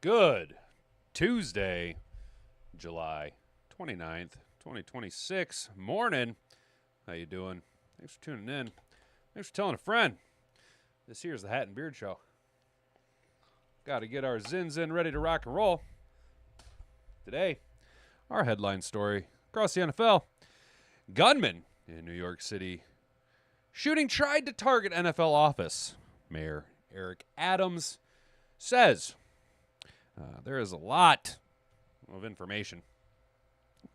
Good Tuesday, July 29th, 2026 morning. How you doing? Thanks for tuning in. Thanks for telling a friend. This here's the Hat and Beard Show. Got to get our zins in ready to rock and roll. Today, our headline story across the NFL. Gunman in New York City. Shooting tried to target NFL office. Mayor Eric Adams says there is a lot of information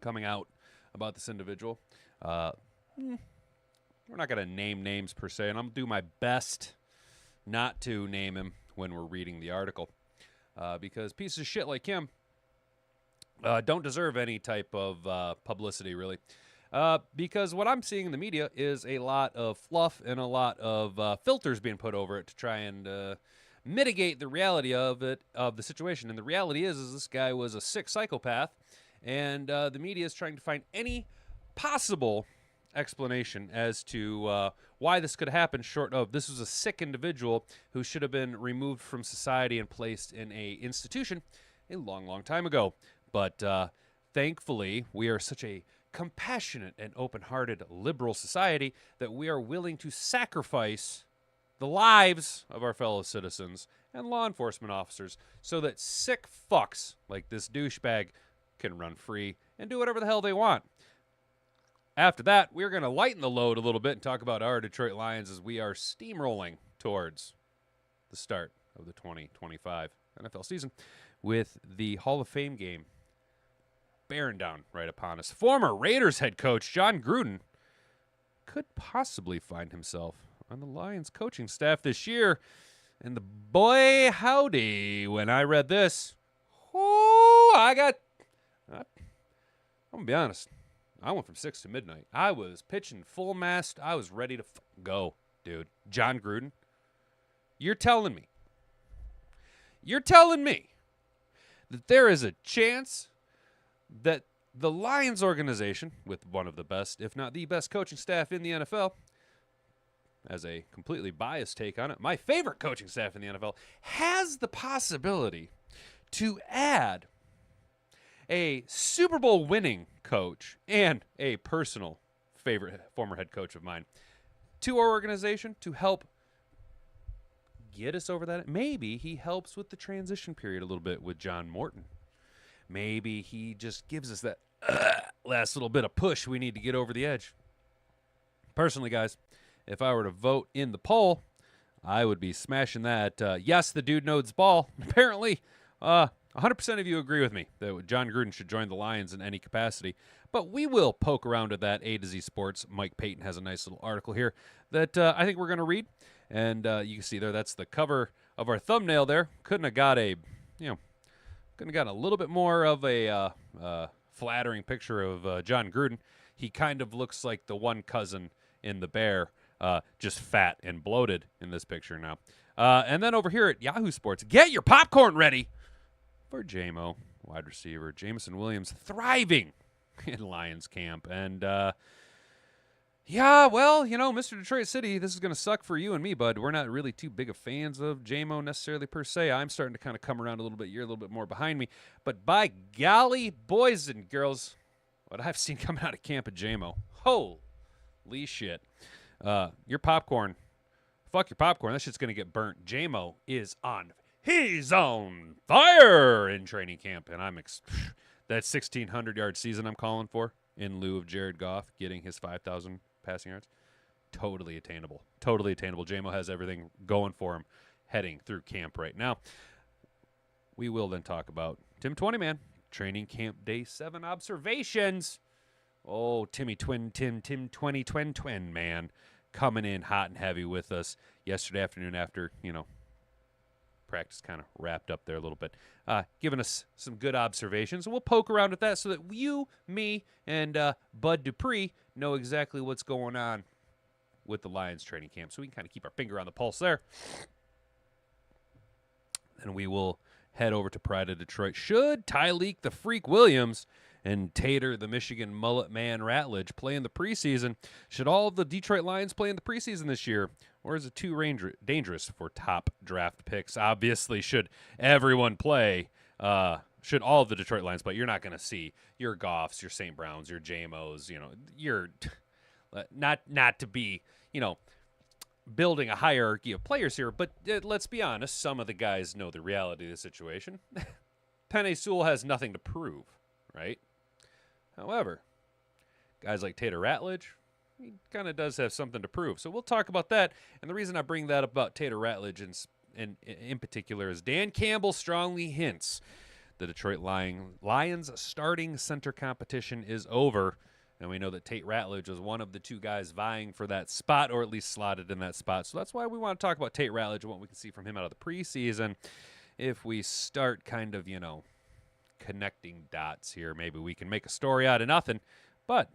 coming out about this individual. We're not going to name names per se, and I'm going to do my best not to name him when we're reading the article because pieces of shit like him don't deserve any type of publicity, really. Because what I'm seeing in the media is a lot of fluff and a lot of filters being put over it to try and mitigate the reality of the situation. And the reality is this guy was a sick psychopath, and the media is trying to find any possible explanation as to why this could happen, short of this was a sick individual who should have been removed from society and placed in a institution a long time ago. But thankfully, we are such a compassionate and open-hearted liberal society that we are willing to sacrifice the lives of our fellow citizens and law enforcement officers so that sick fucks like this douchebag can run free and do whatever the hell they want. After that, we're going to lighten the load a little bit and talk about our Detroit Lions as we are steamrolling towards the start of the 2025 NFL season with the Hall of Fame game bearing down right upon us. Former Raiders head coach Jon Gruden could possibly find himself on the Lions coaching staff this year. And the boy, howdy, when I read this, I'm going to be honest. I went from 6 to midnight. I was pitching full mast. I was ready to go, dude. Jon Gruden, you're telling me that there is a chance that the Lions organization, with one of the best, if not the best coaching staff in the NFL, as a completely biased take on it, my favorite coaching staff in the NFL, has the possibility to add a Super Bowl winning coach and a personal favorite former head coach of mine to our organization to help get us over that. Maybe he helps with the transition period a little bit with John Morton. Maybe he just gives us that last little bit of push we need to get over the edge. Personally, guys, if I were to vote in the poll, I would be smashing that. Yes, the dude knows ball. Apparently, 100% of you agree with me that Jon Gruden should join the Lions in any capacity. But we will poke around at that A to Z Sports. Mike Payton has a nice little article here that I think we're going to read. And you can see there, that's the cover of our thumbnail there. Couldn't have got a little bit more of a flattering picture of Jon Gruden. He kind of looks like the one cousin in The Bear, just fat and bloated in this picture now. And then over here at Yahoo Sports, get your popcorn ready for Jamo, wide receiver. Jameson Williams thriving in Lions camp. And, Mr. Detroit City, this is going to suck for you and me, bud. We're not really too big of fans of Jamo necessarily per se. I'm starting to kind of come around a little bit. You're a little bit more behind me. But by golly, boys and girls, what I've seen coming out of camp at Jamo, holy shit. Your popcorn, fuck your popcorn. That shit's going to get burnt. Jamo is on. He's on fire in training camp. And that 1,600-yard season I'm calling for in lieu of Jared Goff getting his 5,000 passing yards, totally attainable. Totally attainable. Jamo has everything going for him heading through camp right now. We will then talk about Tim 20-man, training camp day 7 observations. Oh, Tim 20 twin man, coming in hot and heavy with us yesterday afternoon after, practice kind of wrapped up there a little bit, giving us some good observations. We'll poke around at that so that you, me, and Bud Dupree know exactly what's going on with the Lions training camp, so we can kind of keep our finger on the pulse there. And we will head over to Pride of Detroit. Should Tyleek the Freak Williams and Tater the Michigan Mullet Man Ratledge play in the preseason? Should all of the Detroit Lions play in the preseason this year? Or is it too dangerous for top draft picks? Obviously, should everyone play Should all of the Detroit Lions play, you're not going to see your Goffs, your St. Browns, your Jamos, you're not to be, building a hierarchy of players here, but let's be honest, some of the guys know the reality of the situation. Penei Sewell has nothing to prove, right? However, guys like Tater Ratledge, he kind of does have something to prove. So we'll talk about that. And the reason I bring that up about Tater Ratledge in particular is Dan Campbell strongly hints the Detroit Lions starting center competition is over. And we know that Tate Ratledge was one of the two guys vying for that spot, or at least slotted in that spot. So that's why we want to talk about Tate Ratledge and what we can see from him out of the preseason. If we start kind of, connecting dots here, maybe we can make a story out of nothing. But,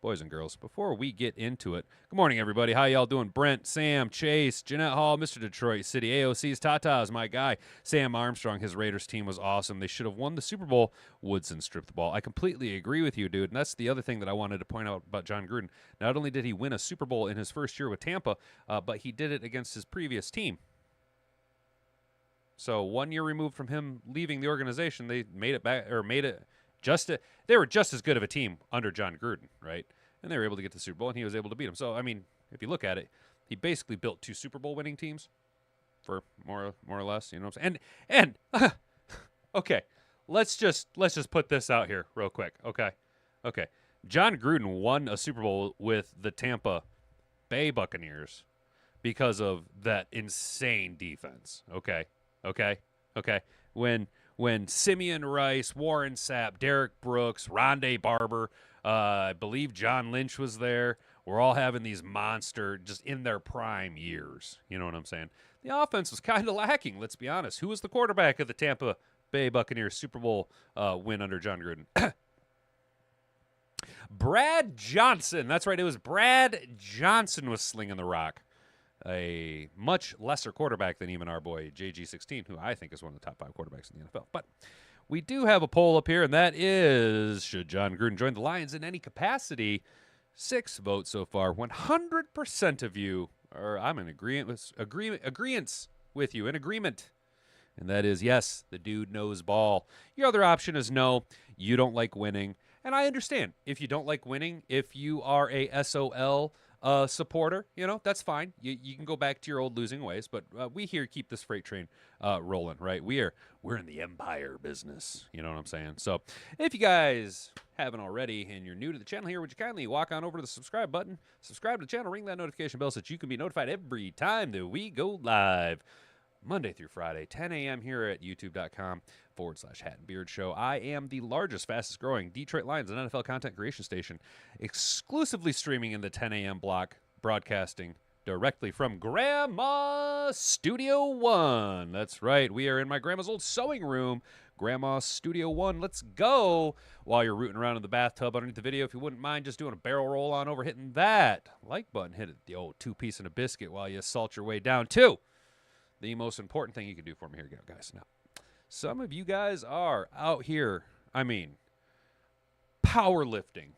boys and girls, before we get into it, good morning, everybody. How y'all doing? Brent, Sam, Chase, Jeanette Hall, Mr. Detroit City, AOC's Tatas, my guy, Sam Armstrong. His Raiders team was awesome. They should have won the Super Bowl. Woodson stripped the ball. I completely agree with you, dude. And that's the other thing that I wanted to point out about Jon Gruden. Not only did he win a Super Bowl in his first year with Tampa, but he did it against his previous team. So 1 year removed from him leaving the organization, they made it back, or made it they were just as good of a team under Jon Gruden, right? And they were able to get to the Super Bowl, and he was able to beat them. So, I mean, if you look at it, he basically built 2 Super Bowl winning teams for more or less, you know what I'm saying? And okay, let's just put this out here real quick, okay? Jon Gruden won a Super Bowl with the Tampa Bay Buccaneers because of that insane defense, okay? When Simeon Rice, Warren Sapp, Derek Brooks, Rondé Barber, I believe John Lynch was there. We're all having these monster, just in their prime years. You know what I'm saying? The offense was kind of lacking, let's be honest. Who was the quarterback of the Tampa Bay Buccaneers Super Bowl win under Jon Gruden? Brad Johnson. That's right. It was Brad Johnson was slinging the rock. A much lesser quarterback than even our boy JG16, who I think is one of the top 5 quarterbacks in the NFL. But we do have a poll up here, and that is, should Jon Gruden join the Lions in any capacity? 6 votes so far. 100% of you are, I'm in agreements with you, in agreement. And that is, yes, the dude knows ball. Your other option is no, you don't like winning. And I understand if you don't like winning, if you are a SOL supporter, that's fine. You can go back to your old losing ways, but we here keep this freight train rolling, right? We're in the empire business, you know what I'm saying? So if you guys haven't already and you're new to the channel here, would you kindly walk on over to the subscribe button, subscribe to the channel, ring that notification bell so that you can be notified every time that we go live. Monday through Friday, 10 a.m. here at youtube.com/Hat and Beard Show. I am the largest, fastest growing Detroit Lions and NFL content creation station, exclusively streaming in the 10 a.m. block, broadcasting directly from Grandma's Studio One. That's right. We are in my grandma's old sewing room, Grandma's Studio One. Let's go. While you're rooting around in the bathtub underneath the video, if you wouldn't mind just doing a barrel roll on over, hitting that like button, hit it, the old 2-piece and a biscuit while you salt your way down to the most important thing you can do for me. Here you go, guys. Now, some of you guys are out here, powerlifting,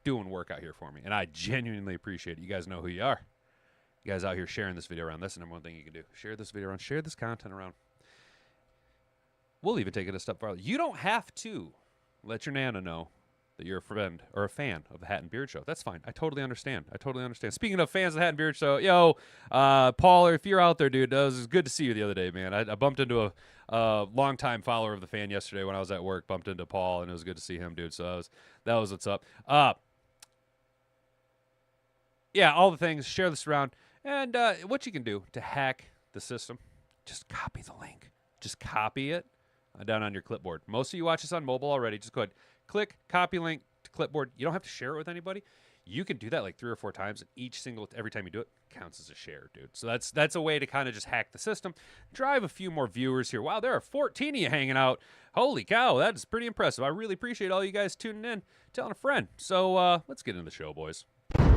doing work out here for me, and I genuinely appreciate it. You guys know who you are. You guys out here sharing this video around. That's the number one thing you can do. Share this video around. Share this content around. We'll even take it a step farther. You don't have to let your Nana know that you're a friend or a fan of the Hat and Beard Show. That's fine. I totally understand. Speaking of fans of the Hat and Beard Show, Paul, if you're out there, dude, it was good to see you the other day, man. I bumped into a longtime follower of the fan yesterday when I was at work. Bumped into Paul, and it was good to see him, dude. So that was what's up. All the things. Share this around. And what you can do to hack the system, just copy the link. Just copy it down on your clipboard. Most of you watch this on mobile already. Just go ahead. Click, copy link to clipboard. You don't have to share it with anybody. You can do that like 3 or 4 times, and every time you do it counts as a share, dude. So that's a way to kind of just hack the system. Drive a few more viewers here. Wow, there are 14 of you hanging out. Holy cow, that is pretty impressive. I really appreciate all you guys tuning in, telling a friend. So let's get into the show, boys.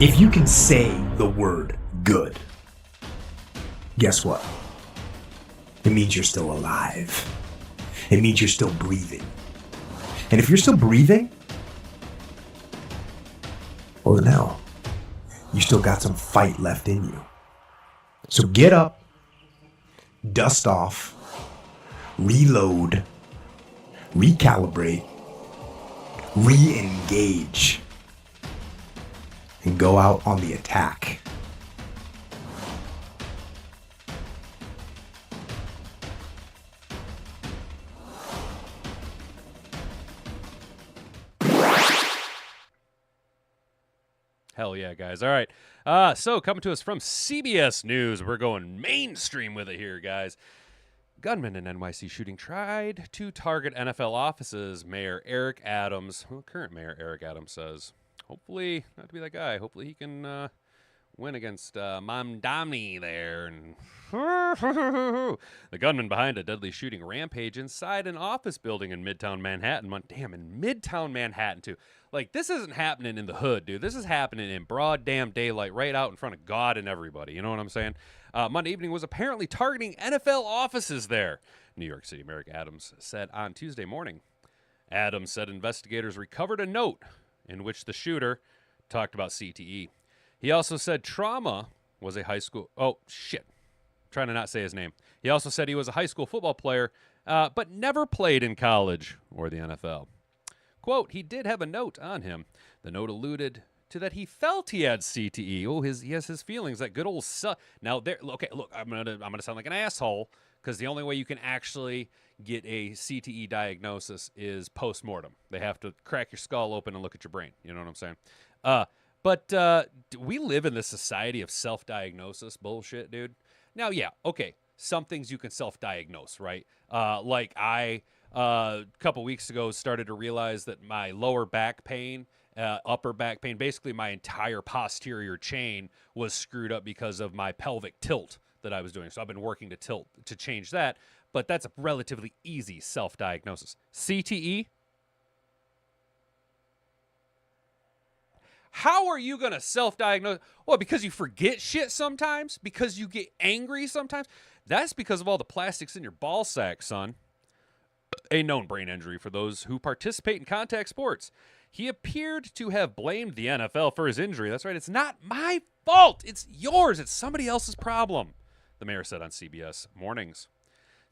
If you can say the word good, guess what? It means you're still alive. It means you're still breathing. And if you're still breathing, well, now you still got some fight left in you. So get up, dust off, reload, recalibrate, re-engage, and go out on the attack. Hell yeah, guys. All right. So coming to us from CBS News, we're going mainstream with it here, guys. Gunman in NYC shooting tried to target NFL offices. Mayor Eric Adams, well, current Mayor Eric Adams says, hopefully, not to be that guy, hopefully he can win against Mamdani there. And the gunman behind a deadly shooting rampage inside an office building in Midtown Manhattan. Damn, in Midtown Manhattan, too. Like, this isn't happening in the hood, dude. This is happening in broad damn daylight right out in front of God and everybody. You know what I'm saying? Monday evening was apparently targeting NFL offices there. New York City Mayor Adams said on Tuesday morning. Adams said investigators recovered a note in which the shooter talked about CTE. He also said Trauma was a high school... Oh, shit. Trying to not say his name. He also said he was a high school football player, but never played in college or the NFL. Quote, he did have a note on him. The note alluded to that he felt he had CTE. Oh, he has his feelings. That good old Now, there. Okay, look, I'm gonna sound like an asshole because the only way you can actually get a CTE diagnosis is post-mortem. They have to crack your skull open and look at your brain. You know what I'm saying? But we live in this society of self-diagnosis bullshit, dude. Now, yeah, okay, some things you can self-diagnose, right? Like I... a couple weeks ago, started to realize that my lower back pain, upper back pain, basically my entire posterior chain was screwed up because of my pelvic tilt that I was doing. So I've been working to change that, but that's a relatively easy self-diagnosis. CTE? How are you going to self-diagnose? Well, because you forget shit sometimes? Because you get angry sometimes? That's because of all the plastics in your ball sack, son. A known brain injury for those who participate in contact sports. He appeared to have blamed the NFL for his injury. That's right. It's not my fault. It's yours. It's somebody else's problem, the mayor said on CBS Mornings.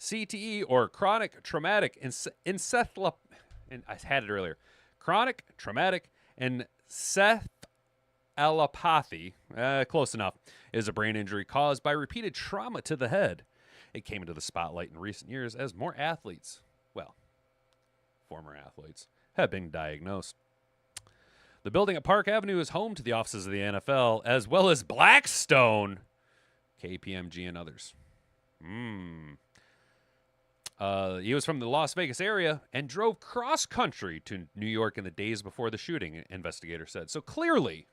CTE, or chronic traumatic encephalopathy, and I had it earlier. Chronic traumatic encephalopathy, close enough, is a brain injury caused by repeated trauma to the head. It came into the spotlight in recent years as more athletes, well, former athletes, have been diagnosed. The building at Park Avenue is home to the offices of the NFL, as well as Blackstone, KPMG, and others. He was from the Las Vegas area and drove cross-country to New York in the days before the shooting, investigators said. So clearly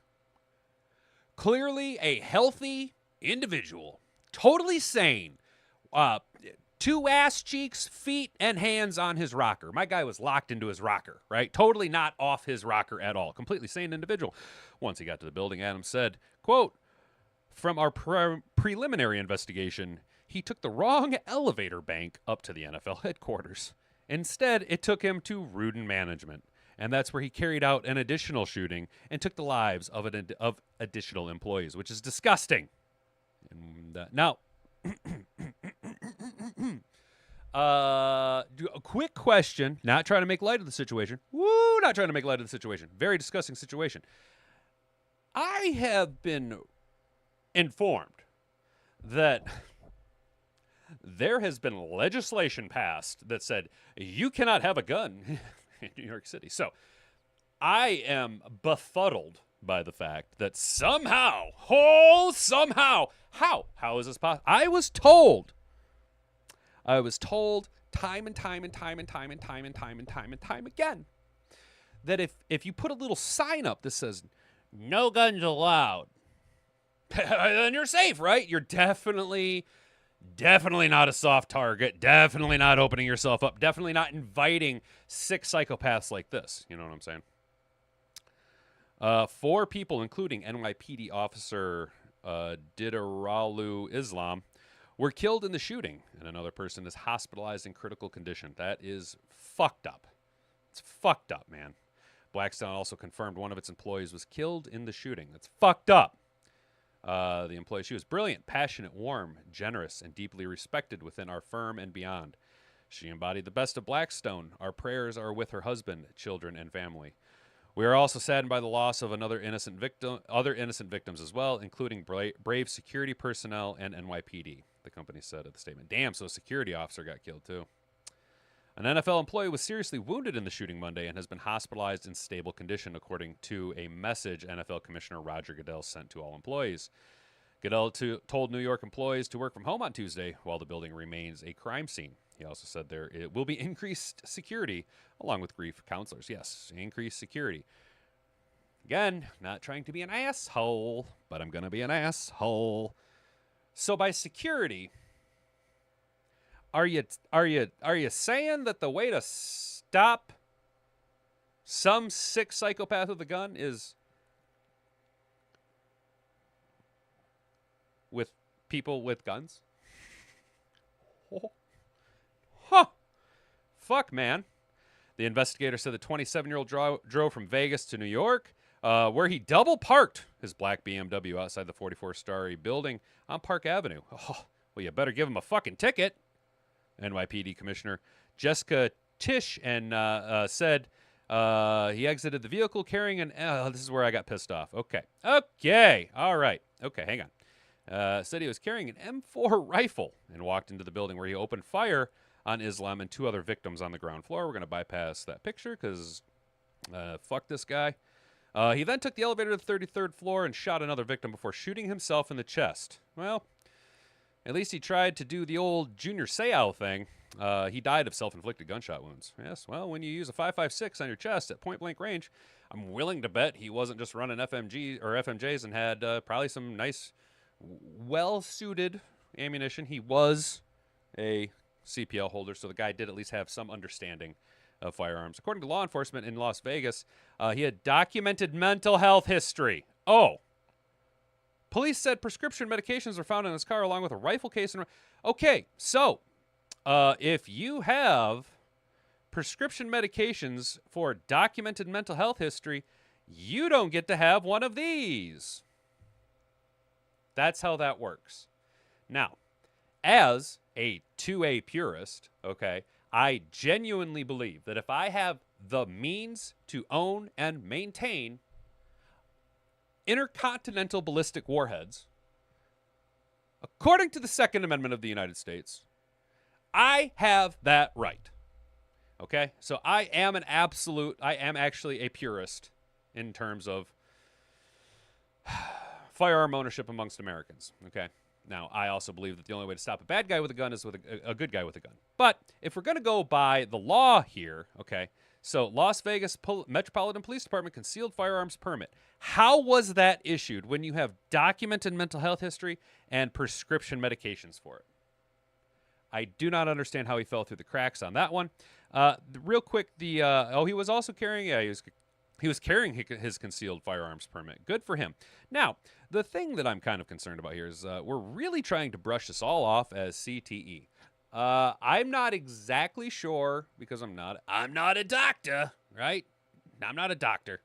a healthy individual, totally sane, two ass cheeks, feet, and hands on his rocker. My guy was locked into his rocker, right? Totally not off his rocker at all. Completely sane individual. Once he got to the building, Adams said, quote, from our preliminary investigation, he took the wrong elevator bank up to the NFL headquarters. Instead, it took him to Gruden management. And that's where he carried out an additional shooting and took the lives of additional employees, which is disgusting. And, now... a quick question, not trying to make light of the situation. Not trying to make light of the situation. Very disgusting situation. I have been informed that there has been legislation passed that said you cannot have a gun in New York City. So I am befuddled by the fact that somehow, how is this possible? I was told time and time again that if you put a little sign up that says no guns allowed, then you're safe, right? You're definitely not a soft target, definitely not opening yourself up, definitely not inviting sick psychopaths like this. You know what I'm saying? 4 people, including NYPD officer Didaralu Islam, were killed in the shooting, and another person is hospitalized in critical condition. That is fucked up. It's fucked up, man. Blackstone also confirmed one of its employees was killed in the shooting. That's fucked up. The employee, she was brilliant, passionate, warm, generous, and deeply respected within our firm and beyond. She embodied the best of Blackstone. Our prayers are with her husband, children, and family. We are also saddened by the loss of other innocent victims as well, including brave security personnel and NYPD, the company said at the statement. Damn, so a security officer got killed too. An NFL employee was seriously wounded in the shooting Monday and has been hospitalized in stable condition, according to a message NFL Commissioner Roger Goodell sent to all employees. Goodell told New York employees to work from home on Tuesday while the building remains a crime scene. He also said it will be increased security along with grief counselors. Yes, increased security. Again, not trying to be an asshole, but I'm going to be an asshole. So by security, are you saying that the way to stop some sick psychopath with a gun is with people with guns? Huh. Fuck, man. The investigator said the 27-year-old drove from Vegas to New York, where he double parked his black BMW outside the 44-story building on Park Avenue. Oh, well, you better give him a fucking ticket. NYPD Commissioner Jessica Tisch said he exited the vehicle carrying an... this is where I got pissed off. Okay. All right. Okay, hang on. Said he was carrying an M4 rifle and walked into the building where he opened fire on Islam and two other victims on the ground floor. We're going to bypass that picture because fuck this guy. He then took the elevator to the 33rd floor and shot another victim before shooting himself in the chest. Well, at least he tried to do the old Junior Seau thing. He died of self-inflicted gunshot wounds. Yes, well, when you use a 5.56 on your chest at point-blank range, I'm willing to bet he wasn't just running FMJs and had probably some nice, well-suited ammunition. He was a CPL holder, so the guy did at least have some understanding of firearms. According to law enforcement in Las Vegas, he had documented mental health history. Oh. Police said prescription medications were found in his car along with a rifle case. Okay, so if you have prescription medications for documented mental health history, you don't get to have one of these. That's how that works. Now, as a 2A purist, okay, I genuinely believe that if I have the means to own and maintain intercontinental ballistic warheads, according to the Second Amendment of the United States, I have that right. Okay? So I am actually a purist in terms of firearm ownership amongst Americans. Okay? Now, I also believe that the only way to stop a bad guy with a gun is with a good guy with a gun. But if we're going to go by the law here, okay, so Las Vegas Metropolitan Police Department concealed firearms permit. How was that issued when you have documented mental health history and prescription medications for it? I do not understand how he fell through the cracks on that one. Real quick, he was also carrying, he was carrying his concealed firearms permit. Good for him. Now, the thing that I'm kind of concerned about here is we're really trying to brush this all off as CTE. I'm not exactly sure because I'm not a doctor, right? I'm not a doctor.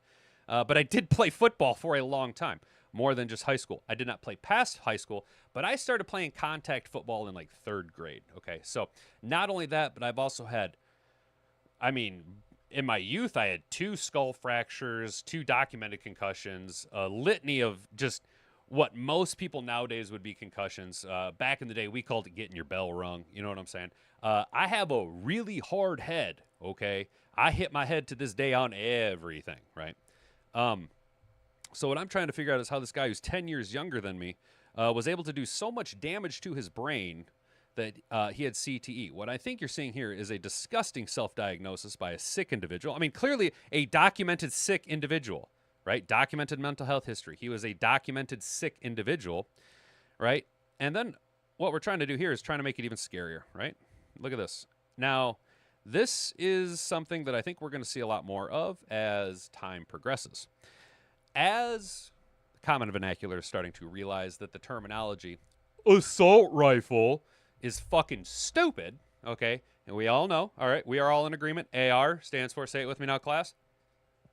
But I did play football for a long time, more than just high school. I did not play past high school, but I started playing contact football in like 3rd grade. Okay, so not only that, but I've also had, in my youth, I had 2 skull fractures, 2 documented concussions, a litany of just what most people nowadays would be concussions. Back in the day, we called it getting your bell rung. You know what I'm saying? I have a really hard head, okay? I hit my head to this day on everything, right? So what I'm trying to figure out is how this guy who's 10 years younger than me was able to do so much damage to his brain that he had CTE. What I think you're seeing here is a disgusting self-diagnosis by a sick individual. I mean, clearly a documented sick individual, right? Documented mental health history. He was a documented sick individual, right? And then what we're trying to do here is trying to make it even scarier, right? Look at this. Now, this is something that I think we're going to see a lot more of as time progresses. As the common vernacular is starting to realize that the terminology assault rifle is fucking stupid, okay? And we all know, all right, we are all in agreement. AR stands for, say it with me now, class,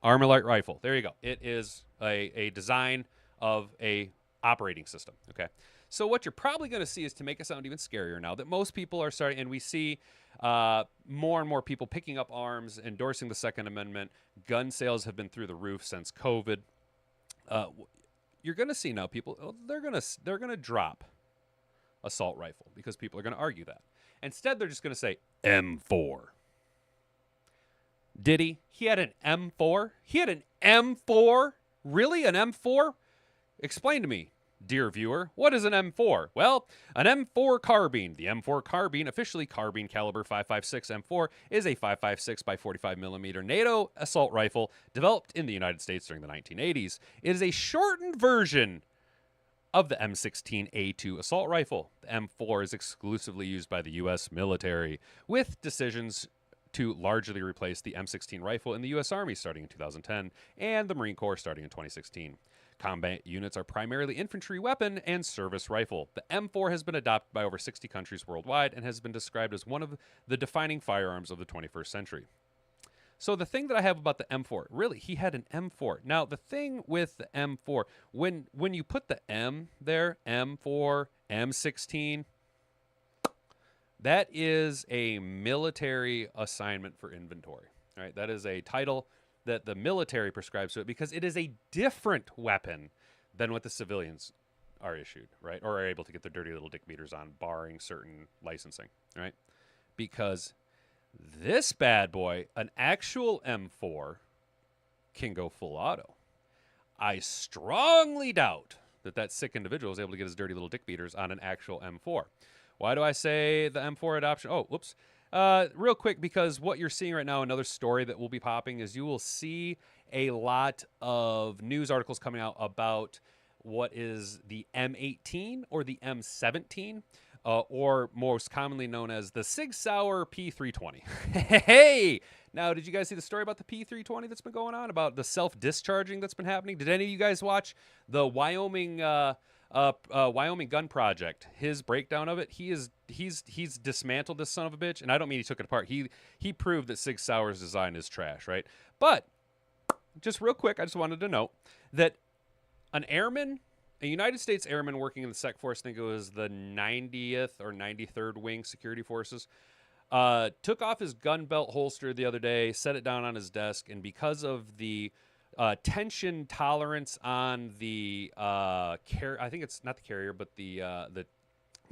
Armor Light Rifle. There you go. It is a design of a operating system, okay? So what you're probably going to see is, to make it sound even scarier now, that most people are starting, and we see more and more people picking up arms, endorsing the Second Amendment. Gun sales have been through the roof since COVID. You're going to see now people, they're going to drop assault rifle because people are going to argue that. Instead, they're just going to say M4. Did he? He had an M4? He had an M4? Really? An M4? Explain to me, dear viewer, what is an M4? Well, an M4 carbine. The M4 carbine, officially carbine caliber 5.56 M4, is a 5.56 by 45 millimeter NATO assault rifle developed in the United States during the 1980s. It is a shortened version of the M16A2 assault rifle. The M4 is exclusively used by the U.S. military, with decisions to largely replace the M16 rifle in the U.S. Army starting in 2010 and the Marine Corps starting in 2016. Combat units are primarily infantry weapon and service rifle. The M4 has been adopted by over 60 countries worldwide and has been described as one of the defining firearms of the 21st century. So the thing that I have about the M4, really, he had an M4. Now, the thing with the M4, when you put the M there, M4, M16, that is a military assignment for inventory, right? That is a title that the military prescribes to it because it is a different weapon than what the civilians are issued, right? Or are able to get their dirty little dick beaters on, barring certain licensing, right? Because this bad boy, an actual M4, can go full auto. I strongly doubt that that sick individual is able to get his dirty little dick beaters on an actual M4. Why do I say the M4 adoption? Oh, whoops. Real quick, because what you're seeing right now, another story that will be popping, is you will see a lot of news articles coming out about what is the M18 or the M17, or most commonly known as the Sig Sauer P320. Hey! Now, did you guys see the story about the P320 that's been going on, about the self-discharging that's been happening? Did any of you guys watch the Wyoming gun project, his breakdown of it? He's dismantled this son of a bitch, and I don't mean he took it apart. He proved that Sig Sauer's design is trash, right? But just real quick, I just wanted to note that an airman, a United States airman working in the Sec Force, I think it was the 90th or 93rd Wing Security Forces, took off his gun belt holster the other day, set it down on his desk, and because of the tension tolerance on the I think it's not the carrier, but the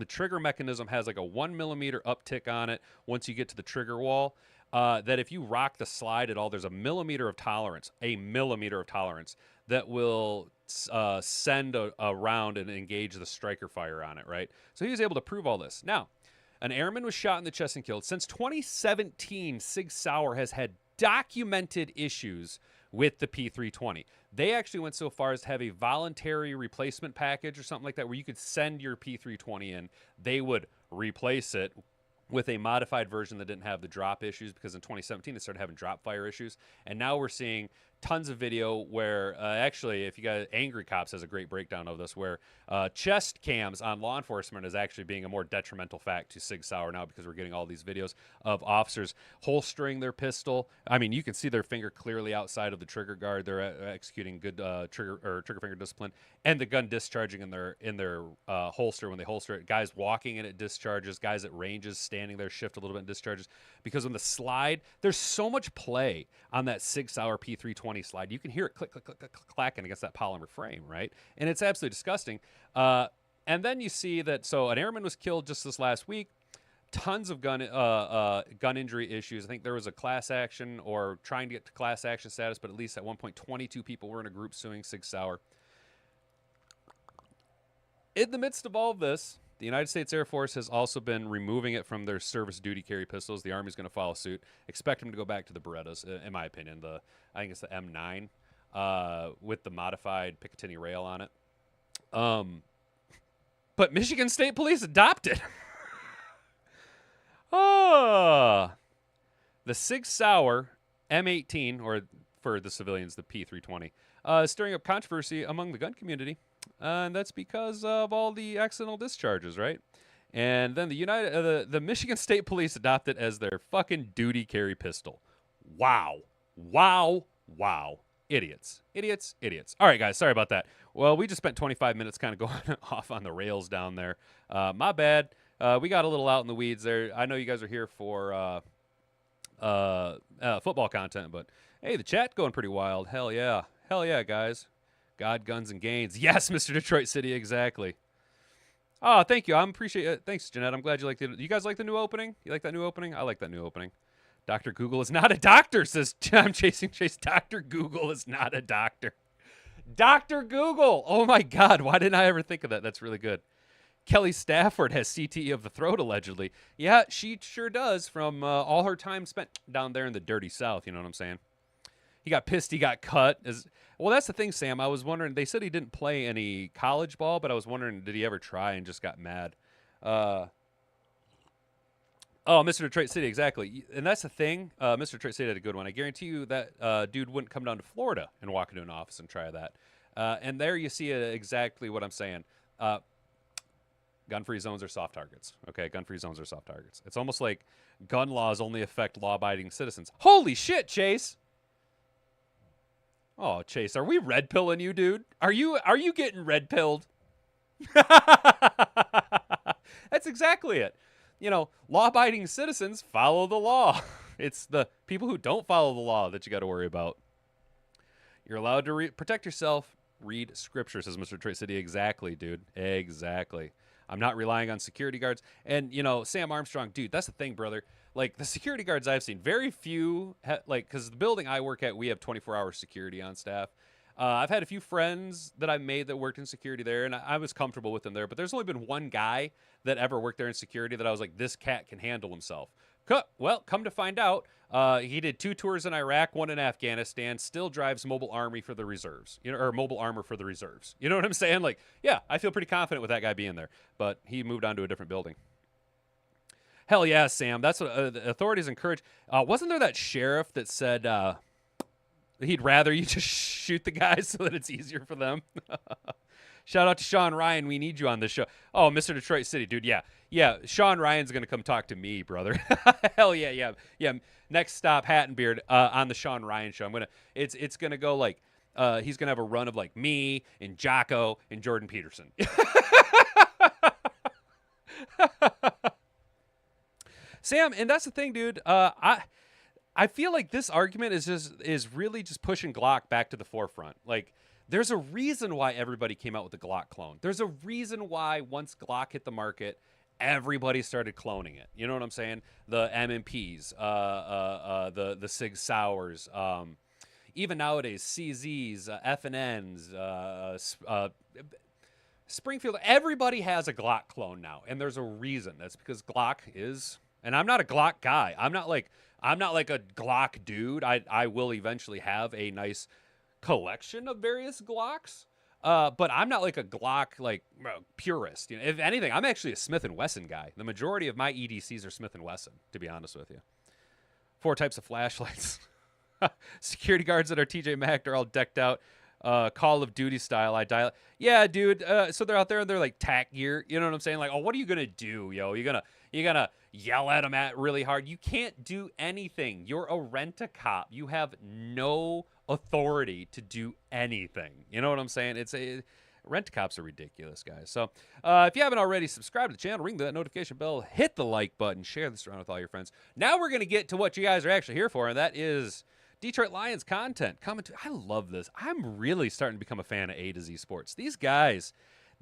trigger mechanism has like a 1 millimeter uptick on it once you get to the trigger wall. That if you rock the slide at all, there's a millimeter of tolerance that will send a round and engage the striker fire on it, right? So he was able to prove all this. Now, an airman was shot in the chest and killed. Since 2017, Sig Sauer has had documented issues with the P320. They actually went so far as to have a voluntary replacement package or something like that, where you could send your P320 in. They would replace it with a modified version that didn't have the drop issues, because in 2017 it started having drop fire issues. And now we're seeing tons of video where actually, if you got Angry Cops has a great breakdown of this, where chest cams on law enforcement is actually being a more detrimental fact to Sig Sauer now, because we're getting all these videos of officers holstering their pistol. I mean, you can see their finger clearly outside of the trigger guard. They're executing good trigger finger discipline, and the gun discharging in their holster when they holster it. Guys walking and it discharges. Guys at ranges standing there shift a little bit and discharges, because when the slide, there's so much play on that Sig Sauer P320 slide. You can hear it click, click, click, click, clacking against that polymer frame, right? And it's absolutely disgusting. And then you see that, so an airman was killed just this last week. Tons of gun injury issues. I think there was a class action, or trying to get to class action status, but at least at one point 22 people were in a group suing Sig Sauer. In the midst of all of this, the United States Air Force has also been removing it from their service duty carry pistols. The Army's going to follow suit. Expect them to go back to the Berettas, in my opinion. I think it's the M9 with the modified Picatinny rail on it. But Michigan State Police adopted. The Sig Sauer M18, or for the civilians, the P320, stirring up controversy among the gun community. And that's because of all the accidental discharges, right? And then the Michigan State Police adopt it as their fucking duty carry pistol. Wow. Wow. Wow. Idiots. Idiots. Idiots. All right, guys. Sorry about that. Well, we just spent 25 minutes kind of going off on the rails down there. My bad. We got a little out in the weeds there. I know you guys are here for football content, but hey, the chat going pretty wild. Hell yeah. Hell yeah, guys. God, guns, and gains. Yes, Mr. Detroit City, exactly. Oh, thank you. I appreciate it. Thanks, Jeanette. I'm glad you liked it. You guys like the new opening? You like that new opening? I like that new opening. Dr. Google is not a doctor, says I'm chasing Chase. Dr. Google is not a doctor. Dr. Google. Oh, my God. Why didn't I ever think of that? That's really good. Kelly Stafford has CTE of the throat, allegedly. Yeah, she sure does from all her time spent down there in the dirty South. You know what I'm saying? He got pissed. He got cut. Well, that's the thing, Sam. I was wondering. They said he didn't play any college ball, but I was wondering, did he ever try and just got mad? Oh, Mr. Detroit City, exactly. And that's the thing. Mr. Detroit City had a good one. I guarantee you that dude wouldn't come down to Florida and walk into an office and try that. And there you see exactly what I'm saying. Gun-free zones are soft targets. Okay, gun-free zones are soft targets. It's almost like gun laws only affect law-abiding citizens. Holy shit, Chase! Oh, Chase, are we red pilling you, dude? Are you getting red pilled? That's exactly it. You know, law-abiding citizens follow the law. It's the people who don't follow the law that you got to worry about. You're allowed to protect yourself. Read scripture, says Mr. Detroit City. Exactly, dude. Exactly. I'm not relying on security guards. And, you know, Sam Armstrong, dude, that's the thing, brother. Like, the security guards I've seen, very few, because the building I work at, we have 24-hour security on staff. I've had a few friends that I made that worked in security there, and I was comfortable with them there. But there's only been one guy that ever worked there in security that I was like, this cat can handle himself. Well, come to find out, he did 2 tours in Iraq, 1 in Afghanistan, still drives mobile army for the reserves, or mobile armor for the reserves. You know what I'm saying? Like, yeah, I feel pretty confident with that guy being there. But he moved on to a different building. Hell yeah, Sam. That's what the authorities encourage. Wasn't there that sheriff that said he'd rather you just shoot the guys so that it's easier for them? Shout out to Sean Ryan. We need you on this show. Oh, Mr. Detroit City, dude. Yeah. Yeah. Sean Ryan's going to come talk to me, brother. Hell yeah. Yeah. Yeah. Next stop, Hat and Beard on the Sean Ryan show. It's going to go like, he's going to have a run of like me and Jocko and Jordan Peterson. Sam, and that's the thing, dude. I feel like this argument is really just pushing Glock back to the forefront. Like, there's a reason why everybody came out with the Glock clone. There's a reason why once Glock hit the market, everybody started cloning it. You know what I'm saying? The M&Ps, the Sig Sauers, even nowadays, CZs, FNNs, Springfield. Everybody has a Glock clone now, and there's a reason. That's because Glock is, and I'm not a Glock guy. I'm not like a Glock dude. I will eventually have a nice collection of various Glocks, but I'm not like a Glock purist. You know, if anything, I'm actually a Smith & Wesson guy. The majority of my EDCs are Smith & Wesson, to be honest with you. 4 types of flashlights. Security guards that are TJ Maxx are all decked out, Call of Duty style. I dial. Yeah, dude. So they're out there and they're like tack gear. You know what I'm saying? Like, oh, what are you gonna do, yo? You're gonna yell at them really hard. You can't do anything. You're a rent-a-cop. You have no authority to do anything. You know what I'm saying? Rent-a-cops are ridiculous, guys. So if you haven't already, subscribe to the channel, ring that notification bell, hit the like button, share this around with all your friends. Now we're gonna get to what you guys are actually here for, and that is Detroit Lions content. I love this. I'm really starting to become a fan of A to Z Sports. These guys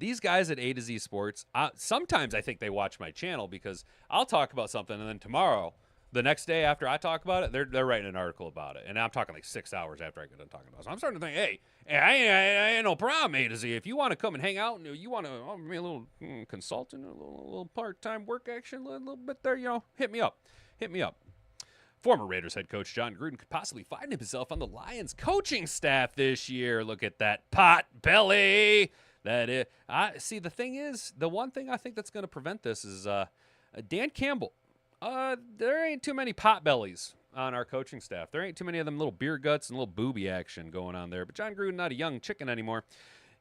at A to Z Sports, sometimes I think they watch my channel because I'll talk about something and then tomorrow, the next day after I talk about it, they're writing an article about it. And I'm talking like 6 hours after I get done talking about it. So I'm starting to think, hey, I ain't no problem, A to Z. If you want to come and hang out and you want to offer me a little consultant, a little part-time work action, a little bit there, hit me up. Hit me up. Former Raiders head coach Jon Gruden could possibly find himself on the Lions coaching staff this year. Look at that pot belly. The one thing I think that's going to prevent this is Dan Campbell. There ain't too many pot bellies on our coaching staff. There ain't too many of them little beer guts and little booby action going on there. But Jon Gruden, not a young chicken anymore.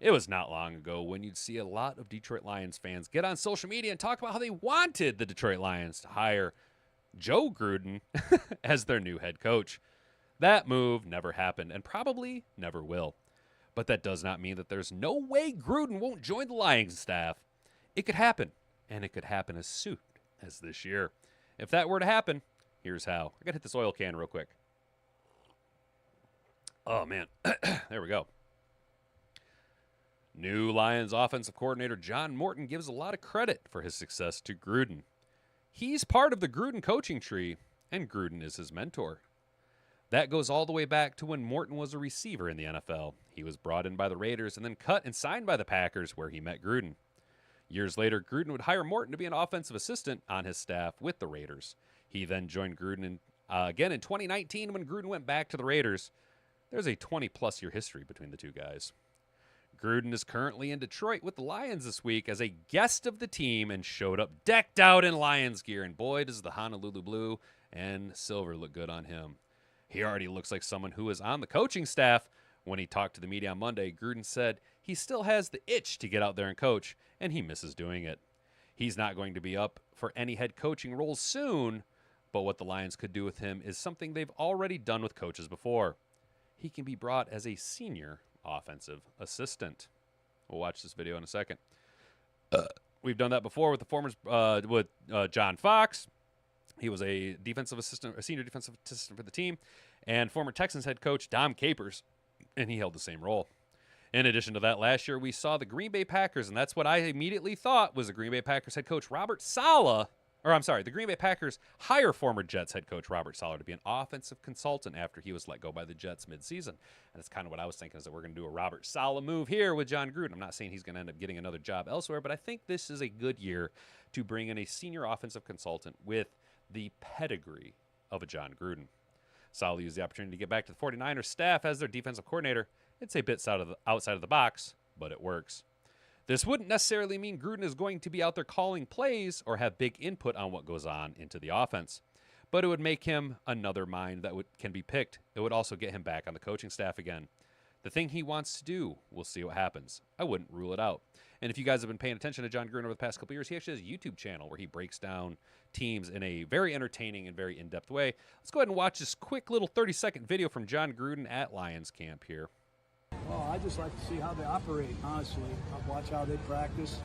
It was not long ago when you'd see a lot of Detroit Lions fans get on social media and talk about how they wanted the Detroit Lions to hire Joe Gruden as their new head coach. That move never happened and probably never will. But that does not mean that there's no way Gruden won't join the Lions staff. It could happen, and it could happen as soon as this year. If that were to happen, here's how. I got to hit this oil can real quick. Oh, man. There we go. New Lions offensive coordinator John Morton gives a lot of credit for his success to Gruden. He's part of the Gruden coaching tree, and Gruden is his mentor. That goes all the way back to when Morton was a receiver in the NFL. He was brought in by the Raiders and then cut and signed by the Packers, where he met Gruden. Years later, Gruden would hire Morton to be an offensive assistant on his staff with the Raiders. He then joined Gruden again in 2019 when Gruden went back to the Raiders. There's a 20-plus year history between the two guys. Gruden is currently in Detroit with the Lions this week as a guest of the team and showed up decked out in Lions gear. And boy, does the Honolulu blue and silver look good on him. He already looks like someone who is on the coaching staff. When he talked to the media on Monday, Gruden said he still has the itch to get out there and coach, and he misses doing it. He's not going to be up for any head coaching roles soon, but what the Lions could do with him is something they've already done with coaches before. He can be brought as a senior offensive assistant. We'll watch this video in a second. We've done that before with the former with John Fox. He was a defensive assistant, a senior defensive assistant for the team, and former Texans head coach Dom Capers, and he held the same role. In addition to that, last year we saw the Green Bay Packers, and that's what I immediately thought was the Green Bay Packers head coach Robert Saleh. The Green Bay Packers hire former Jets head coach Robert Saleh to be an offensive consultant after he was let go by the Jets midseason. And that's kind of what I was thinking, is that we're going to do a Robert Saleh move here with Jon Gruden. I'm not saying he's going to end up getting another job elsewhere, but I think this is a good year to bring in a senior offensive consultant with the pedigree of a Jon Gruden. Saleh used the opportunity to get back to the 49ers staff as their defensive coordinator. It's a bit outside of the box, but it works. This wouldn't necessarily mean Gruden is going to be out there calling plays or have big input on what goes on into the offense, but it would make him another mind that can be picked. It would also get him back on the coaching staff again. The thing he wants to do, we'll see what happens. I wouldn't rule it out. And if you guys have been paying attention to Jon Gruden over the past couple years, he actually has a YouTube channel where he breaks down teams in a very entertaining and very in-depth way. Let's go ahead and watch this quick little 30-second video from Jon Gruden at Lions camp here. Well, I just like to see how they operate, honestly. I watch how they practice.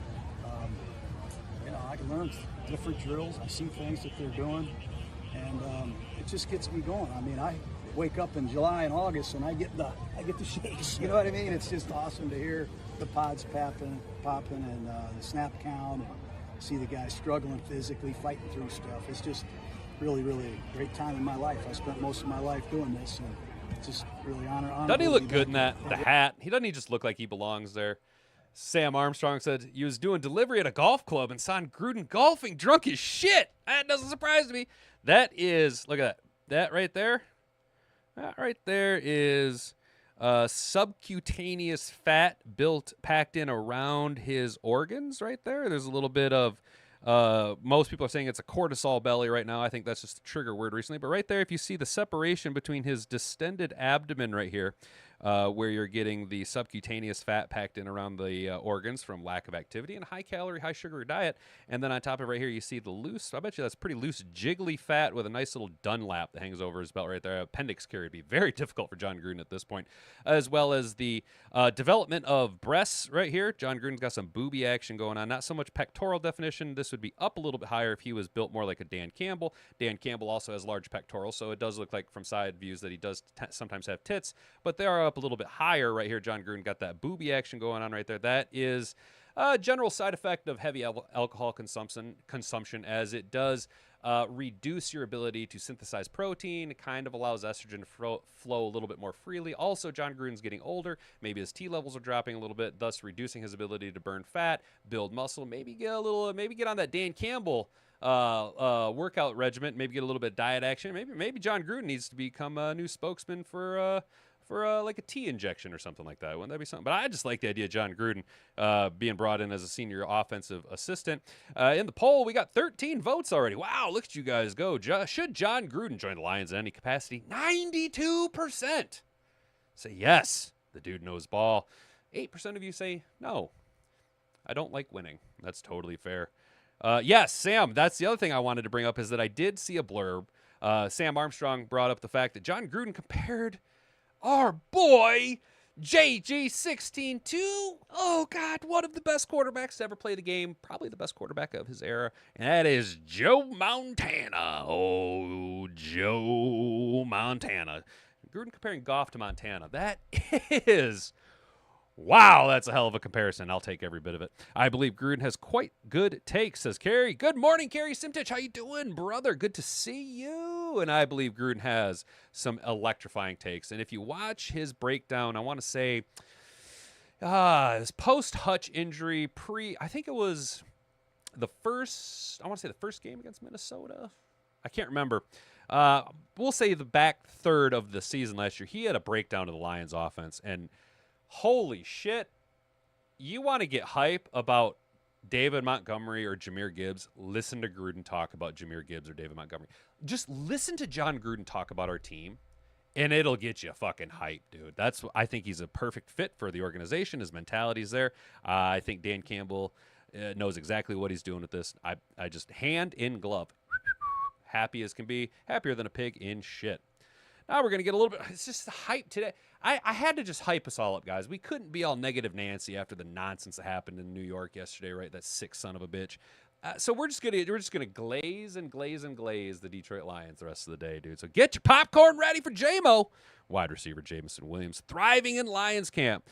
I can learn different drills. I see things that they're doing, and it just gets me going. I mean, I wake up in July and August, and I get the shakes. You know what I mean? It's just awesome to hear the pods popping, and the snap count, and see the guys struggling physically, fighting through stuff. It's just really, really a great time in my life. I spent most of my life doing this, and it's just really honorable. Doesn't he look good in the hat? Doesn't he just look like he belongs there? Sam Armstrong said he was doing delivery at a golf club and saw Gruden golfing drunk as shit. That doesn't surprise me. That is, look at that. That right there. That right there is subcutaneous fat packed in around his organs right there. There's a little bit of, most people are saying it's a cortisol belly right now. I think that's just a trigger word recently. But right there, if you see the separation between his distended abdomen right here, where you're getting the subcutaneous fat packed in around the organs from lack of activity and a high-calorie, high-sugar diet. And then on top of it right here, you see the loose, I bet you that's pretty loose, jiggly fat with a nice little Dunlap that hangs over his belt right there. Appendix carry would be very difficult for Jon Gruden at this point, as well as the development of breasts right here. Jon Gruden's got some booby action going on. Not so much pectoral definition. This would be up a little bit higher if he was built more like a Dan Campbell. Dan Campbell also has large pectorals, so it does look like from side views that he does sometimes have tits, but they are up a little bit higher right here. Jon Gruden got that booby action going on right there. That is a general side effect of heavy alcohol consumption, as it does reduce your ability to synthesize protein. It kind of allows estrogen to flow a little bit more freely. Also, Jon Gruden's getting older. Maybe his T levels are dropping a little bit, thus reducing his ability to burn fat, build muscle. Maybe get on that Dan Campbell workout regimen. Maybe get a little bit of diet action. Maybe Jon Gruden needs to become a new spokesman for like a T injection or something like that. Wouldn't that be something? But I just like the idea of Jon Gruden being brought in as a senior offensive assistant. In the poll, we got 13 votes already. Wow, look at you guys go. Should Jon Gruden join the Lions in any capacity? 92% say yes, the dude knows ball. 8% of you say no. I don't like winning. That's totally fair. Yes, Sam, that's the other thing I wanted to bring up is that I did see a blurb Sam Armstrong brought up the fact that Jon Gruden compared our boy JG16 to, oh God, one of the best quarterbacks to ever play the game, probably the best quarterback of his era, and that is Joe Montana. Oh, Joe Montana. Gruden comparing Goff to Montana. That is... Wow, that's a hell of a comparison. I'll take every bit of it. I believe Gruden has quite good takes, says Kerry. Good morning, Kerry Simtich. How you doing, brother? Good to see you. And I believe Gruden has some electrifying takes. And if you watch his breakdown, I want to say his post-Hutch injury, I think it was the first game against Minnesota. I can't remember. We'll say the back third of the season last year. He had a breakdown of the Lions offense, and holy shit, you want to get hype about David Montgomery or Jahmyr Gibbs, listen to Gruden talk about Jahmyr Gibbs or David Montgomery. Just listen to Jon Gruden talk about our team, and it'll get you fucking hype, dude. I think he's a perfect fit for the organization. His mentality's there. I think Dan Campbell knows exactly what he's doing with this. I just hand in glove. Happy as can be. Happier than a pig in shit. Now we're going to get a little bit, it's just the hype today. I had to just hype us all up, guys. We couldn't be all negative Nancy after the nonsense that happened in New York yesterday, right? That sick son of a bitch. So we're just gonna glaze and glaze and glaze the Detroit Lions the rest of the day, dude. So get your popcorn ready for Jamo. Wide receiver Jameson Williams, thriving in Lions camp.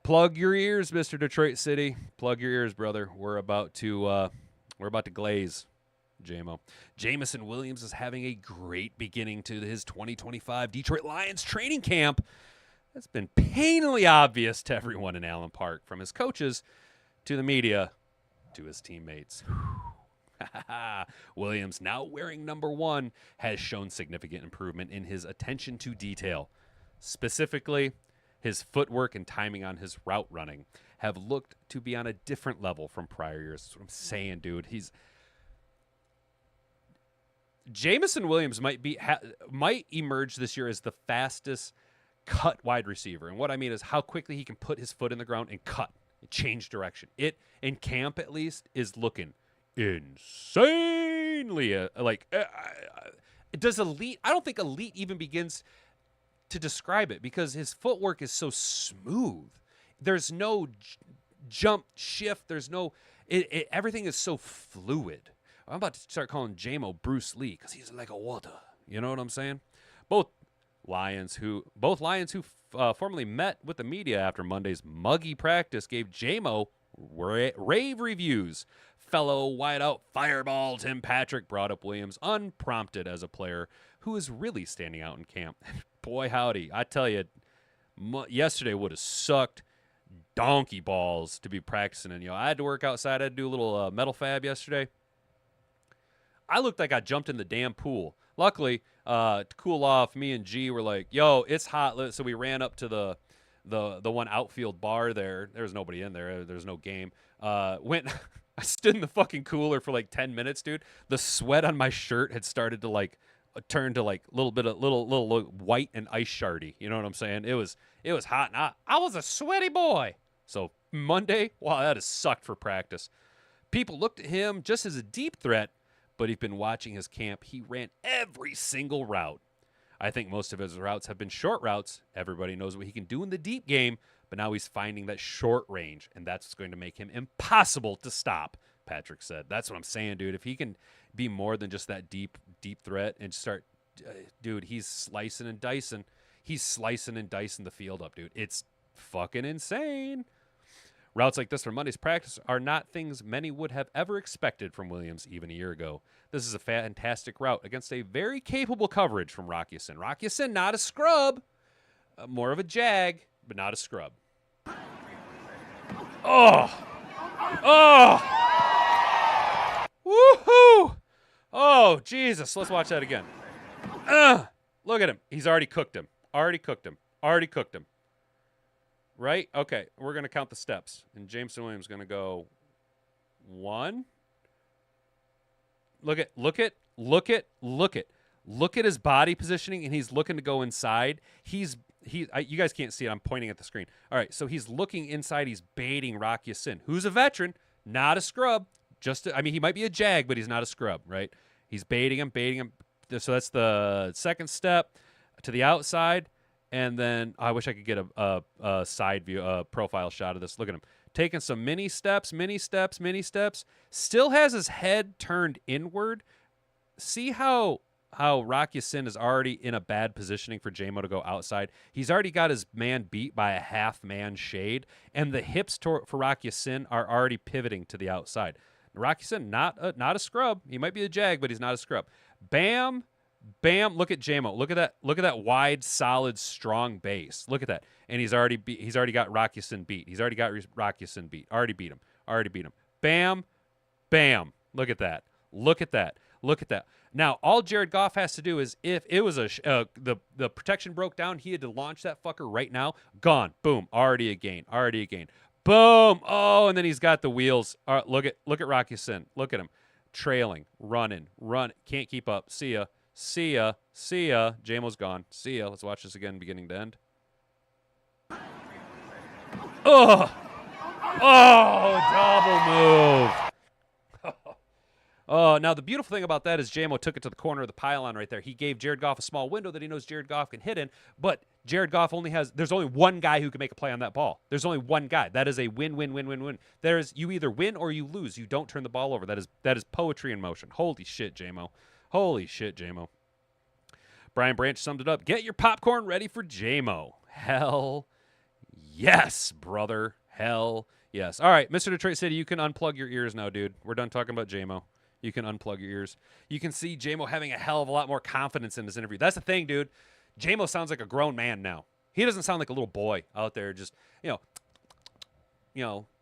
Plug your ears, Mr. Detroit City. Plug your ears, brother. We're about to glaze. Jamo. Jameson Williams is having a great beginning to his 2025 Detroit Lions training camp. That's been painfully obvious to everyone in Allen Park, from his coaches to the media to his teammates. Williams, now wearing number 1, has shown significant improvement in his attention to detail. Specifically, his footwork and timing on his route running have looked to be on a different level from prior years. That's what I'm saying, dude. Jameson Williams might emerge this year as the fastest cut wide receiver. And what I mean is how quickly he can put his foot in the ground and cut, and change direction. It, in camp at least, is looking insanely does elite. I don't think elite even begins to describe it, because his footwork is so smooth. There's no jump shift. There's no, everything is so fluid. I'm about to start calling Jamo Bruce Lee, because he's like a water. You know what I'm saying? Both Lions who formerly met with the media after Monday's muggy practice gave Jamo rave reviews. Fellow wideout fireball Tim Patrick brought up Williams unprompted as a player who is really standing out in camp. Boy, howdy. I tell you, yesterday would have sucked donkey balls to be practicing. And, I had to work outside. I had to do a little metal fab yesterday. I looked like I jumped in the damn pool. Luckily, to cool off, me and G were like, yo, it's hot. So we ran up to the one outfield bar there. There was nobody in there. There was no game. I stood in the fucking cooler for like 10 minutes, dude. The sweat on my shirt had started to turn to little white and ice shardy. You know what I'm saying? It was hot. And I was a sweaty boy. So Monday, wow, that has sucked for practice. People looked at him just as a deep threat, but he'd been watching his camp. He ran every single route. I think most of his routes have been short routes. Everybody knows what he can do in the deep game, but now he's finding that short range, and that's what's going to make him impossible to stop, Patrick said. That's what I'm saying, dude. If he can be more than just that deep threat and start, dude, he's slicing and dicing. He's slicing and dicing the field up, dude. It's fucking insane. Routes like this from Monday's practice are not things many would have ever expected from Williams even a year ago. This is a fantastic route against a very capable coverage from Rock Ya-Sin. Rock Ya-Sin, not a scrub. More of a jag, but not a scrub. Oh! Woohoo! Oh, Jesus. Let's watch that again. Look at him. He's already cooked him. Already cooked him. Right? Okay, we're going to count the steps. And Jameson Williams is going to go 1. Look at his body positioning, and he's looking to go inside. You guys can't see it. I'm pointing at the screen. All right, so he's looking inside. He's baiting Rock Ya-Sin, who's a veteran, not a scrub. He might be a jag, but he's not a scrub, right? He's baiting him, So that's the second step to the outside. And then I wish I could get a side view, a profile shot of this. Look at him taking some mini steps. Still has his head turned inward. See how Rock Ya-Sin is already in a bad positioning for Jamo to go outside. He's already got his man beat by a half-man shade, and the hips for Rock Ya-Sin are already pivoting to the outside. Rock Ya-Sin, not a scrub. He might be a jag, but he's not a scrub. Bam. Bam! Look at Jamo. Look at that! Look at that wide, solid, strong base. Look at that. And he's already got Rock Ya-Sin beat. He's already got Rock Ya-Sin beat. Already beat him. Bam, bam! Look at that. Look at that. Look at that. Now all Jared Goff has to do is, if it was the protection broke down, he had to launch that fucker right now. Gone. Boom. Already a gain. Boom. Oh, and then he's got the wheels. Look at Rock Ya-Sin. Look at him, trailing, running. Can't keep up. See ya. Jamo's gone. See ya. Let's watch this again, beginning to end. Oh, double move. Oh, now the beautiful thing about that is Jamo took it to the corner of the pylon right there. He gave Jared Goff a small window that he knows Jared Goff can hit in, but Jared Goff there's only one guy who can make a play on that ball. There's only one guy. That is a win. You either win or you lose. You don't turn the ball over. That is poetry in motion. Holy shit, Jamo. Brian Branch summed it up. Get your popcorn ready for Jamo. Hell yes, brother. Hell yes. All right, Mr. Detroit City, you can unplug your ears now, dude. We're done talking about Jamo. You can unplug your ears. You can see Jamo having a hell of a lot more confidence in this interview. That's the thing, dude. Jamo sounds like a grown man now. He doesn't sound like a little boy out there just,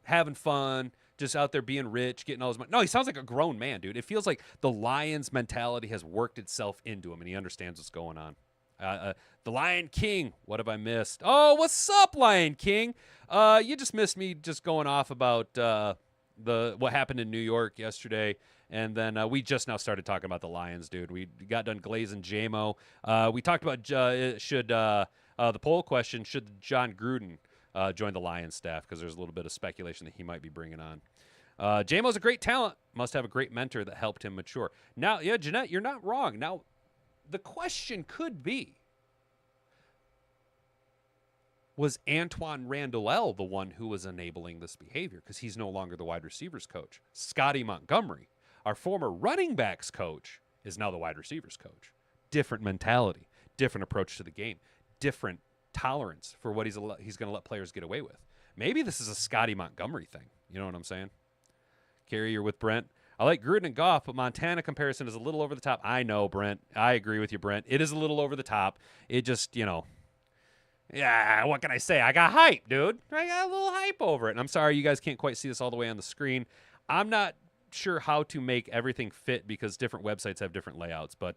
having fun, just out there being rich, getting all his money. No, he sounds like a grown man, dude. It feels like the Lions mentality has worked itself into him, and he understands what's going on. The Lion King, what have I missed? Oh, what's up, Lion King? You just missed me just going off about what happened in New York yesterday, and then we just now started talking about the Lions, dude. We got done glazing Jamo. We talked about the poll question, should Jon Gruden join the Lions staff, because there's a little bit of speculation that he might be bringing on. Jamo's a great talent. Must have a great mentor that helped him mature. Now, yeah, Jeanette, you're not wrong. Now, the question could be, was Antoine Randall the one who was enabling this behavior? Because he's no longer the wide receivers coach. Scotty Montgomery, our former running backs coach, is now the wide receivers coach. Different mentality, different approach to the game, different tolerance for what he's going to let players get away with. Maybe this is a Scotty Montgomery thing. You know what I'm saying? Carrie, you're with Brent. I like Gruden and Goff, but Montana comparison is a little over the top. I know, Brent. I agree with you, Brent. It is a little over the top. It just, yeah, what can I say? I got hype, dude. I got a little hype over it. And I'm sorry you guys can't quite see this all the way on the screen. I'm not sure how to make everything fit because different websites have different layouts. But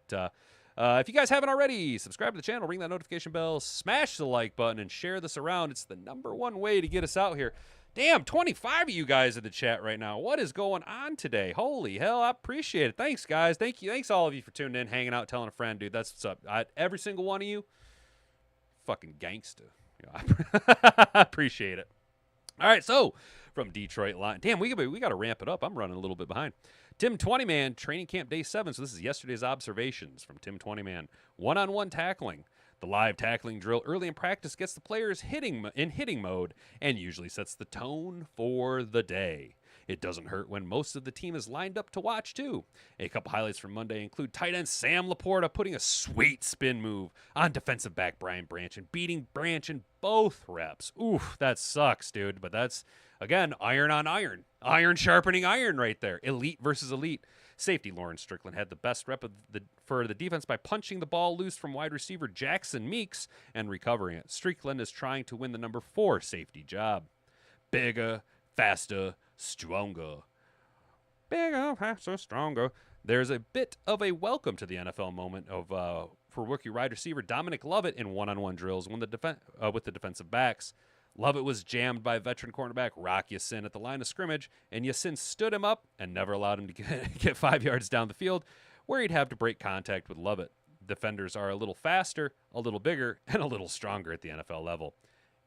if you guys haven't already, subscribe to the channel, ring that notification bell, smash the like button, and share this around. It's the #1 way to get us out here. Damn, 25 of you guys in the chat right now. What is going on today? Holy hell, I appreciate it. Thanks, guys. Thank you. Thanks, all of you, for tuning in, hanging out, telling a friend, dude. That's what's up. Every single one of you, fucking gangsta. I appreciate it. All right, so from Detroit Lions. Damn, we got to ramp it up. I'm running a little bit behind. Tim 20-man, training camp day 7. So this is yesterday's observations from Tim 20-man. One-on-one tackling. The live tackling drill early in practice gets the players hitting mode and usually sets the tone for the day. It doesn't hurt when most of the team is lined up to watch, too. A couple highlights from Monday include tight end Sam Laporta putting a sweet spin move on defensive back Brian Branch and beating Branch in both reps. Oof, that sucks, dude. But that's, again, iron on iron. Iron sharpening iron right there. Elite versus elite. Safety Lawrence Strickland had the best rep for the defense by punching the ball loose from wide receiver Jackson Meeks and recovering it. Strickland is trying to win the number 4 safety job. Bigger, faster, stronger. Bigger, faster, stronger. There's a bit of a welcome to the NFL moment for rookie wide receiver Dominic Lovett in one-on-one drills with the defensive backs. Lovett was jammed by veteran cornerback Rock Ya-Sin at the line of scrimmage, and Ya-Sin stood him up and never allowed him to get 5 yards down the field, where he'd have to break contact with Lovett. Defenders are a little faster, a little bigger, and a little stronger at the NFL level.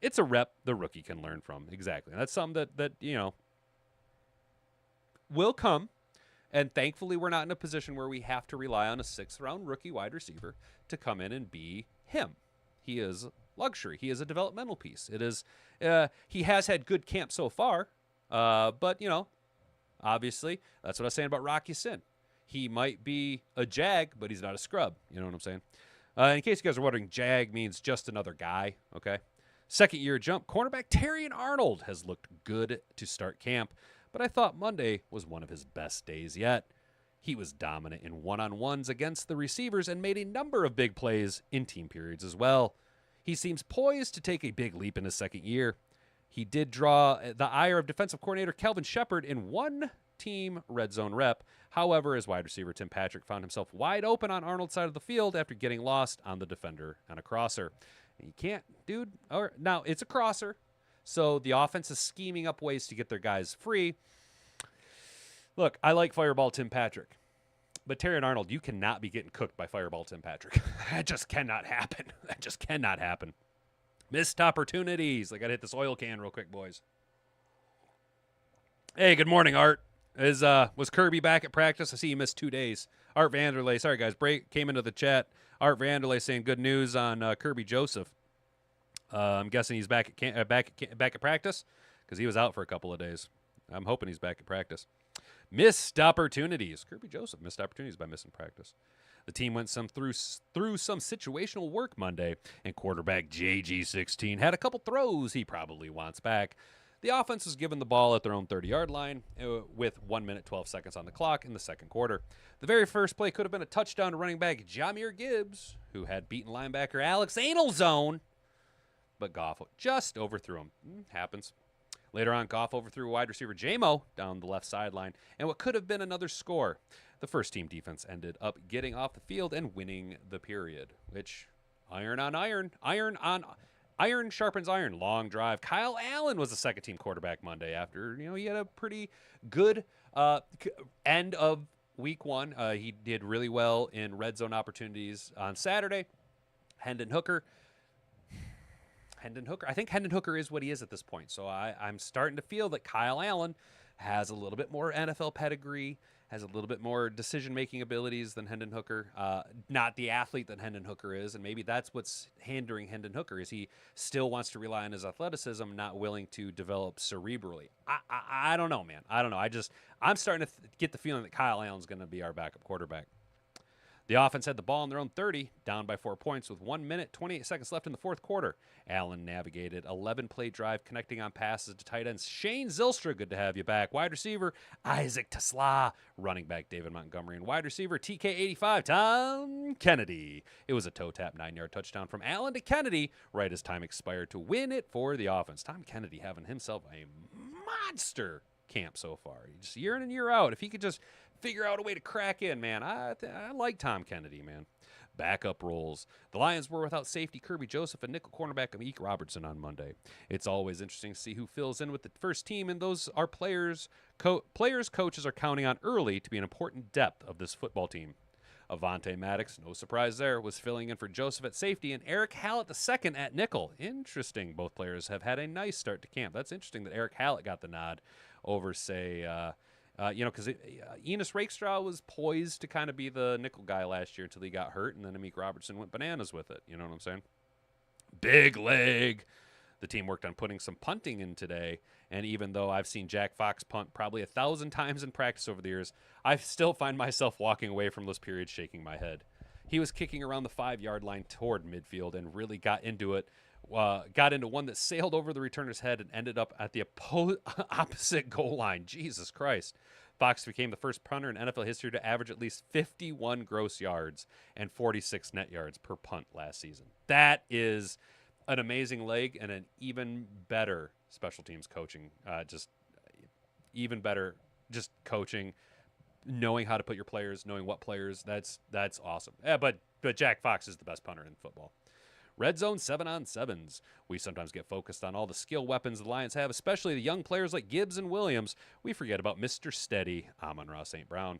It's a rep the rookie can learn from. Exactly. And that's something that will come And thankfully, we're not in a position where we have to rely on a 6th-round rookie wide receiver to come in and be him. He is luxury. He is a developmental piece. It is. He has had good camp so far, but, obviously, that's what I was saying about Rocky Sin. He might be a Jag, but he's not a scrub. You know what I'm saying? In case you guys are wondering, Jag means just another guy, okay? Second-year jump, cornerback Terrion Arnold has looked good to start camp, but I thought Monday was one of his best days yet. He was dominant in one-on-ones against the receivers and made a number of big plays in team periods as well. He seems poised to take a big leap in his second year. He did draw the ire of defensive coordinator Kelvin Shepard in one team red zone rep. However, his wide receiver Tim Patrick found himself wide open on Arnold's side of the field after getting lost on the defender on a crosser. And you can't, dude. Now, it's a crosser, so the offense is scheming up ways to get their guys free. Look, I like Fireball Tim Patrick, but Terrion Arnold, you cannot be getting cooked by Fireball Tim Patrick. That just cannot happen. That just cannot happen. Missed opportunities. I got to hit this oil can real quick, boys. Hey, good morning, Art. Was Kirby back at practice? I see he missed 2 days. Art Vanderlei, sorry guys, came into the chat. Art Vanderlei saying good news on Kirby Joseph. I'm guessing he's back at practice because he was out for a couple of days. I'm hoping he's back at practice. Missed opportunities. Kirby Joseph missed opportunities by missing practice. The team went through some situational work Monday, and quarterback JG16 had a couple throws he probably wants back. The offense was given the ball at their own 30-yard line with 1 minute, 12 seconds on the clock in the second quarter. The very first play could have been a touchdown to running back Jahmyr Gibbs, who had beaten linebacker Alex Anal, but Goff just overthrew him. Happens. Later on, Goff overthrew wide receiver Jamo down the left sideline, and what could have been another score. The first-team defense ended up getting off the field and winning the period, which iron on iron, iron sharpens iron. Long drive. Kyle Allen was the second-team quarterback Monday after, he had a pretty good end of week one. He did really well in red zone opportunities on Saturday. Hendon Hooker. I think Hendon Hooker is what he is at this point. So I'm starting to feel that Kyle Allen has a little bit more NFL pedigree, has a little bit more decision-making abilities than Hendon Hooker. Not the athlete that Hendon Hooker is, and maybe that's what's hindering Hendon Hooker is he still wants to rely on his athleticism, not willing to develop cerebrally. I don't know, man. I don't know. I'm starting to get the feeling that Kyle Allen's going to be our backup quarterback. The offense had the ball in their own 30, down by 4 points with 1 minute, 28 seconds left in the fourth quarter. Allen navigated 11-play drive connecting on passes to tight ends Shane Zylstra, good to have you back. Wide receiver Isaac Tesla, running back David Montgomery, and wide receiver TK85 Tom Kennedy. It was a toe-tap 9-yard touchdown from Allen to Kennedy right as time expired to win it for the offense. Tom Kennedy having himself a monster camp so far. Just year in and year out. If he could just figure out a way to crack in, man. I like Tom Kennedy, man. Backup roles. The Lions were without safety Kirby Joseph and nickel cornerback Amik Robertson on Monday. It's always interesting to see who fills in with the first team, and those are players coaches are counting on early to be an important depth of this football team. Avante Maddox, no surprise there, was filling in for Joseph at safety, and Eric Hallett II at nickel. Interesting. Both players have had a nice start to camp. That's interesting that Eric Hallett got the nod over, say, because Enos Rakestraw was poised to kind of be the nickel guy last year until he got hurt, and then Amik Robertson went bananas with it. You know what I'm saying? Big leg. The team worked on putting some punting in today, and even though I've seen Jack Fox punt probably 1,000 times in practice over the years, I still find myself walking away from those periods shaking my head. He was kicking around the 5-yard line toward midfield and really got into it. Got into one that sailed over the returner's head and ended up at the opposite goal line. Jesus Christ. Fox became the first punter in NFL history to average at least 51 gross yards and 46 net yards per punt last season. That is an amazing leg and an even better special teams coaching. Even better just coaching, knowing how to put your players, knowing what players. That's awesome. Yeah, but Jack Fox is the best punter in football. Red zone 7-on-7s. We sometimes get focused on all the skill weapons the Lions have, especially the young players like Gibbs and Williams. We forget about Mr. Steady, Amon-Ra St. Brown.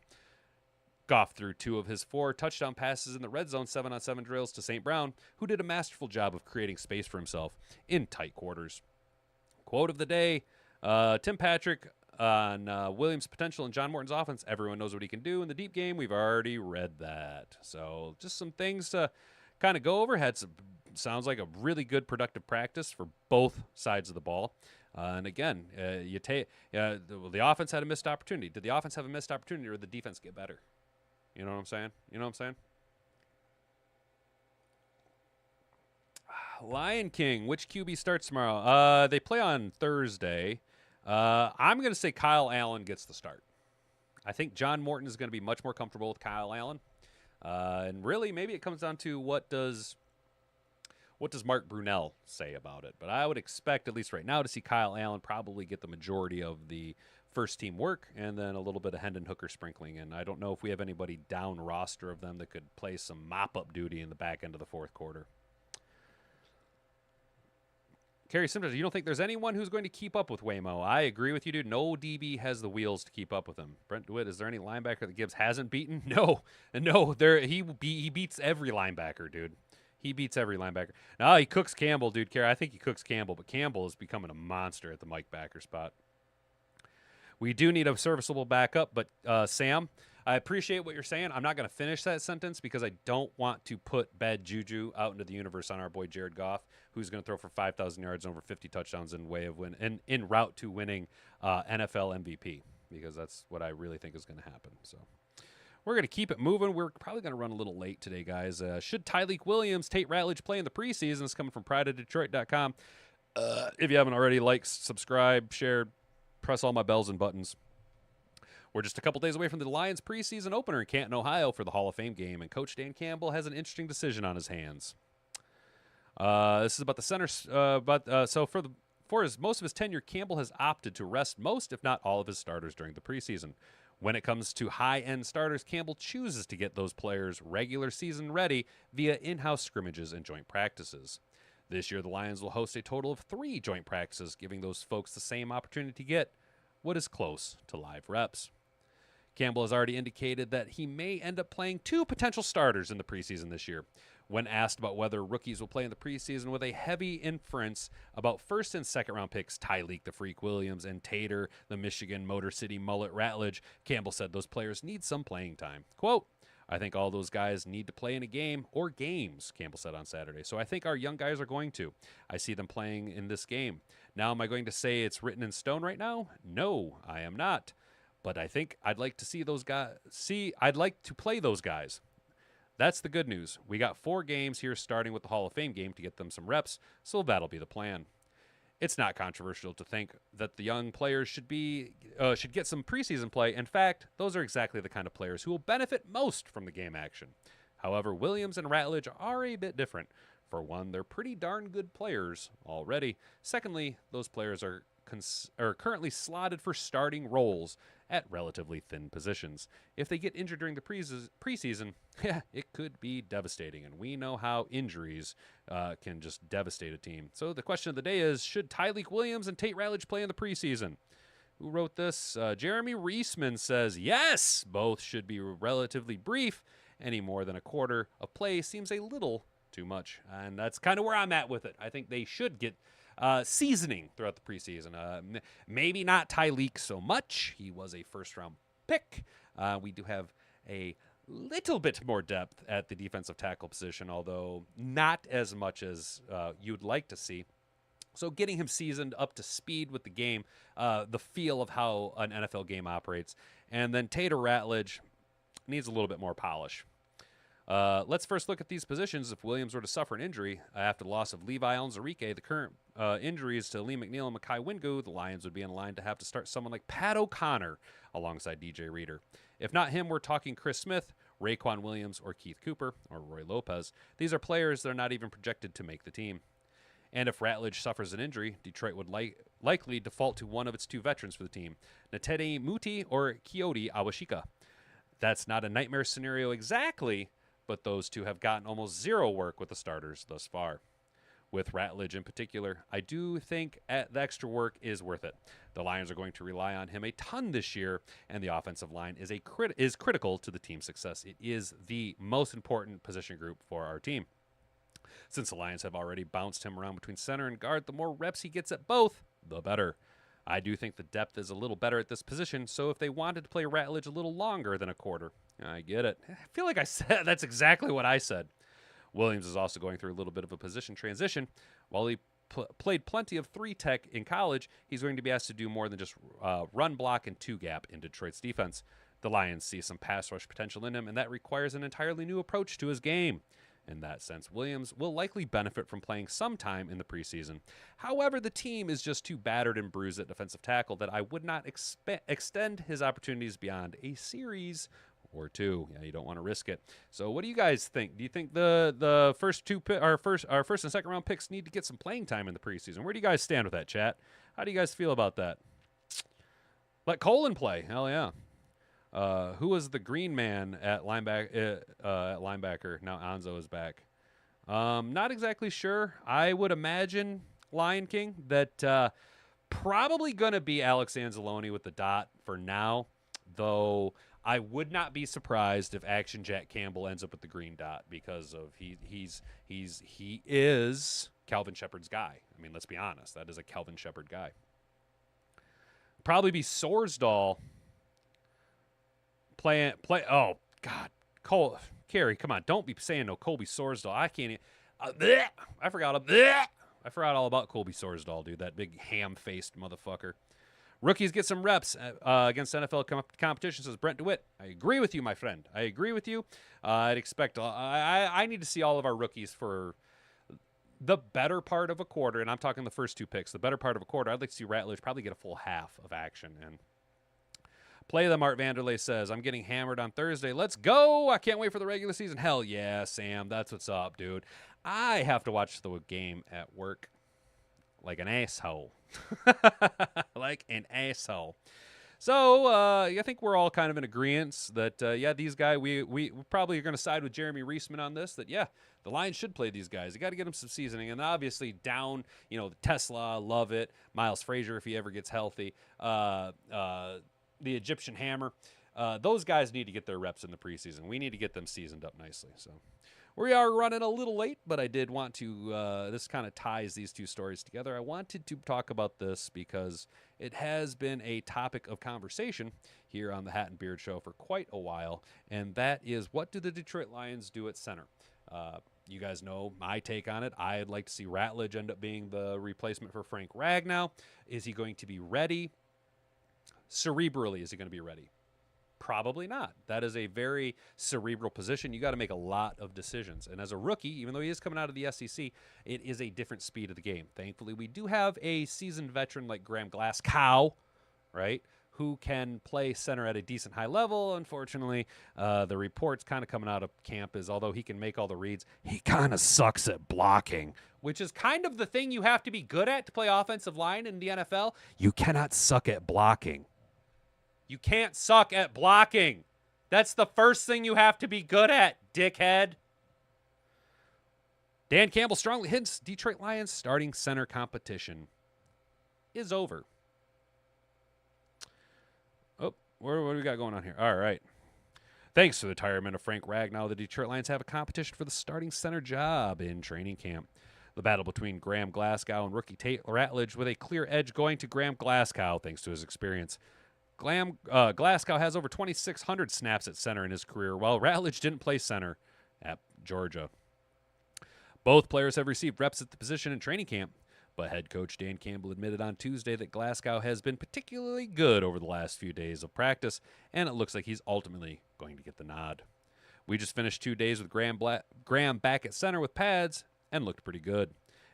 Goff threw 2 of his 4 touchdown passes in the red zone 7-on-7 drills to St. Brown, who did a masterful job of creating space for himself in tight quarters. Quote of the day, Tim Patrick on Williams' potential and John Morton's offense. Everyone knows what he can do in the deep game. We've already read that. So just some things to kind of go over. Sounds like a really good productive practice for both sides of the ball. And again, the offense had a missed opportunity. Did the offense have a missed opportunity, or did the defense get better? You know what I'm saying? Lion King, which QB starts tomorrow? They play on Thursday. I'm going to say Kyle Allen gets the start. I think John Morton is going to be much more comfortable with Kyle Allen. And really, maybe it comes down to what does Mark Brunell say about it. But I would expect, at least right now, to see Kyle Allen probably get the majority of the first-team work and then a little bit of Hendon Hooker sprinkling in. I don't know if we have anybody down roster of them that could play some mop-up duty in the back end of the fourth quarter. Kerry Simpson, you don't think there's anyone who's going to keep up with Waymo? I agree with you, dude. No DB has the wheels to keep up with him. Brent DeWitt, is there any linebacker that Gibbs hasn't beaten? No. He beats every linebacker, dude. He beats every linebacker. No, he cooks Campbell, dude. Kerry, I think he cooks Campbell, but Campbell is becoming a monster at the Mike backer spot. We do need a serviceable backup, but Sam, I appreciate what you're saying. I'm not going to finish that sentence because I don't want to put bad juju out into the universe on our boy Jared Goff, who's going to throw for 5,000 yards and over 50 touchdowns in route to winning NFL MVP, because that's what I really think is going to happen. So we're going to keep it moving. We're probably going to run a little late today, guys. Should Tyreek Williams, Tate Ratledge play in the preseason? It's coming from prideofdetroit.com. If you haven't already, like, subscribe, share, press all my bells and buttons. We're just a couple days away from the Lions preseason opener in Canton, Ohio for the Hall of Fame game, and Coach Dan Campbell has an interesting decision on his hands. This is about the center. For most of his tenure, Campbell has opted to rest most, if not all, of his starters during the preseason. When it comes to high-end starters, Campbell chooses to get those players regular season ready via in-house scrimmages and joint practices. This year, the Lions will host a total of 3 joint practices, giving those folks the same opportunity to get what is close to live reps. Campbell has already indicated that he may end up playing 2 potential starters in the preseason this year. When asked about whether rookies will play in the preseason, with a heavy inference about first and second round picks Tyreek the Freak Williams and Tater the Michigan Motor City Mullet Ratledge, Campbell said those players need some playing time. Quote, I think all those guys need to play in a game or games, Campbell said on Saturday. So I think our young guys are going to. I see them playing in this game. Now, am I going to say it's written in stone right now? No, I am not. But I think I'd like to see those guys. I'd like to play those guys. That's the good news. We got 4 games here, starting with the Hall of Fame game, to get them some reps, so that'll be the plan. It's not controversial to think that the young players should get some preseason play. In fact, those are exactly the kind of players who will benefit most from the game action. However, Williams and Ratledge are a bit different. For one, they're pretty darn good players already. Secondly, those players are currently slotted for starting roles at relatively thin positions. If they get injured during the preseason, it could be devastating, and we know how injuries can just devastate a team. So the question of the day is, should Tyreek Williams and Tate Ratledge play in the preseason? Who wrote this? Jeremy Reisman says, yes, both should be relatively brief. Any more than a quarter of play seems a little too much, and that's kind of where I'm at with it. I think they should get seasoning throughout the preseason. Maybe not Tyreek so much. He was a first-round pick. We do have a little bit more depth at the defensive tackle position, although not as much as you'd like to see. So getting him seasoned up to speed with the game, the feel of how an NFL game operates, and then Tater Ratledge needs a little bit more polish. Let's first look at these positions. If Williams were to suffer an injury after the loss of Levi Onwuzurike, the current injuries to Lee McNeil and Mekhi Wingo, the Lions would be in line to have to start someone like Pat O'Connor alongside DJ Reader. If not him, we're talking Chris Smith, Raekwon Williams, or Keith Cooper, or Roy Lopez. These are players that are not even projected to make the team. And if Ratledge suffers an injury, Detroit would likely default to one of its 2 veterans for the team, Ntedi Muti or Keoti Awashika. That's not a nightmare scenario exactly, but those 2 have gotten almost 0 work with the starters thus far. With Ratledge in particular, I do think the extra work is worth it. The Lions are going to rely on him a ton this year, and the offensive line is critical to the team's success. It is the most important position group for our team. Since the Lions have already bounced him around between center and guard, the more reps he gets at both, the better. I do think the depth is a little better at this position, so if they wanted to play Ratledge a little longer than a quarter, I get it. I feel like I said that's exactly what I said. Williams is also going through a little bit of a position transition. While he played plenty of 3-tech in college, he's going to be asked to do more than just run, block, and 2-gap in Detroit's defense. The Lions see some pass rush potential in him, and that requires an entirely new approach to his game. In that sense, Williams will likely benefit from playing some time in the preseason. However, the team is just too battered and bruised at defensive tackle that I would not extend his opportunities beyond a series or two. Yeah, you don't want to risk it. So, what do you guys think? Do you think the first our first and second round picks need to get some playing time in the preseason? Where do you guys stand with that, chat? How do you guys feel about that? Let Colin play. Hell yeah. Who was the green man at linebacker? Now Anzo is back. Not exactly sure. I would imagine Lion King that probably going to be Alex Anzalone with the dot for now, though I would not be surprised if Action Jack Campbell ends up with the green dot because of he is Calvin Shepard's guy. I mean, let's be honest. That is a Calvin Shepard guy. Probably be Sorsdahl. Oh God, Carrie, come on! Don't be saying no Colby Sorsdahl. I can't. I forgot all about Colby Sorsdahl, dude. That big ham-faced motherfucker. Rookies get some reps against NFL competition, says Brent DeWitt. I agree with you, my friend. I agree with you. I'd expect. I need to see all of our rookies for the better part of a quarter, and I'm talking the first 2 picks. The better part of a quarter. I'd like to see Ratledge probably get a full half of action and. Play them, Art Vanderlei says. I'm getting hammered on Thursday. Let's go. I can't wait for the regular season. Hell yeah, Sam. That's what's up, dude. I have to watch the game at work like an asshole. Like an asshole. So I think we're all kind of in agreement that, these guys, we probably are going to side with Jeremy Reisman on this, that, the Lions should play these guys. You got to get them some seasoning. And obviously down, Tesla, love it. Miles Frazier, if he ever gets healthy. The Egyptian Hammer. Those guys need to get their reps in the preseason. We need to get them seasoned up nicely. So we are running a little late, but I did want to, this kind of ties these 2 stories together. I wanted to talk about this because it has been a topic of conversation here on the Hat and Beard Show for quite a while, and that is, what do the Detroit Lions do at center? You guys know my take on it. I'd like to see Ratledge end up being the replacement for Frank Ragnow. Is he going to be ready? Cerebrally, is he going to be ready? Probably not. That is a very cerebral position. You got to make a lot of decisions. And as a rookie, even though he is coming out of the SEC, it is a different speed of the game. Thankfully, we do have a seasoned veteran like Graham Glasgow, right, who can play center at a decent high level. Unfortunately, the reports kind of coming out of camp is, although he can make all the reads, he kind of sucks at blocking, which is kind of the thing you have to be good at to play offensive line in the NFL. You cannot suck at blocking. You can't suck at blocking. That's the first thing you have to be good at, dickhead. Dan Campbell strongly hints Detroit Lions starting center competition is over. Oh, what do we got going on here? All right. Thanks to the retirement of Frank Ragnow, the Detroit Lions have a competition for the starting center job in training camp. The battle between Graham Glasgow and rookie Tate Ratledge with a clear edge going to Graham Glasgow thanks to his experience. Glasgow has over 2,600 snaps at center in his career, while Ratledge didn't play center at Georgia. Both players have received reps at the position in training camp, but head coach Dan Campbell admitted on Tuesday that Glasgow has been particularly good over the last few days of practice, and it looks like he's ultimately going to get the nod. We just finished 2 days with Graham back at center with pads and looked pretty good.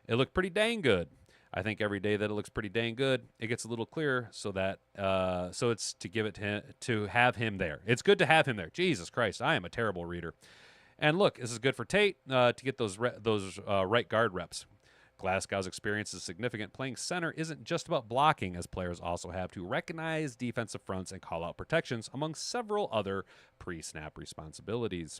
It looked pretty dang good. I think every day that it looks pretty dang good, it gets a little clearer. So that so it's to give it to him, to have him there. It's good to have him there. Jesus Christ, I am a terrible reader. And look, this is good for Tate to get those right guard reps. Glasgow's experience is significant. Playing center isn't just about blocking, as players also have to recognize defensive fronts and call out protections, among several other pre-snap responsibilities.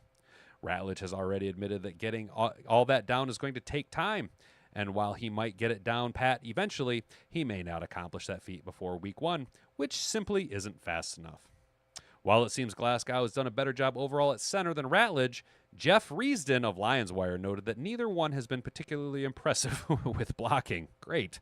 Ratledge has already admitted that getting all that down is going to take time. And while he might get it down pat eventually, he may not accomplish that feat before week 1, which simply isn't fast enough. While it seems Glasgow has done a better job overall at center than Ratledge, Jeff Reesden of Lions Wire noted that neither one has been particularly impressive with blocking. Great.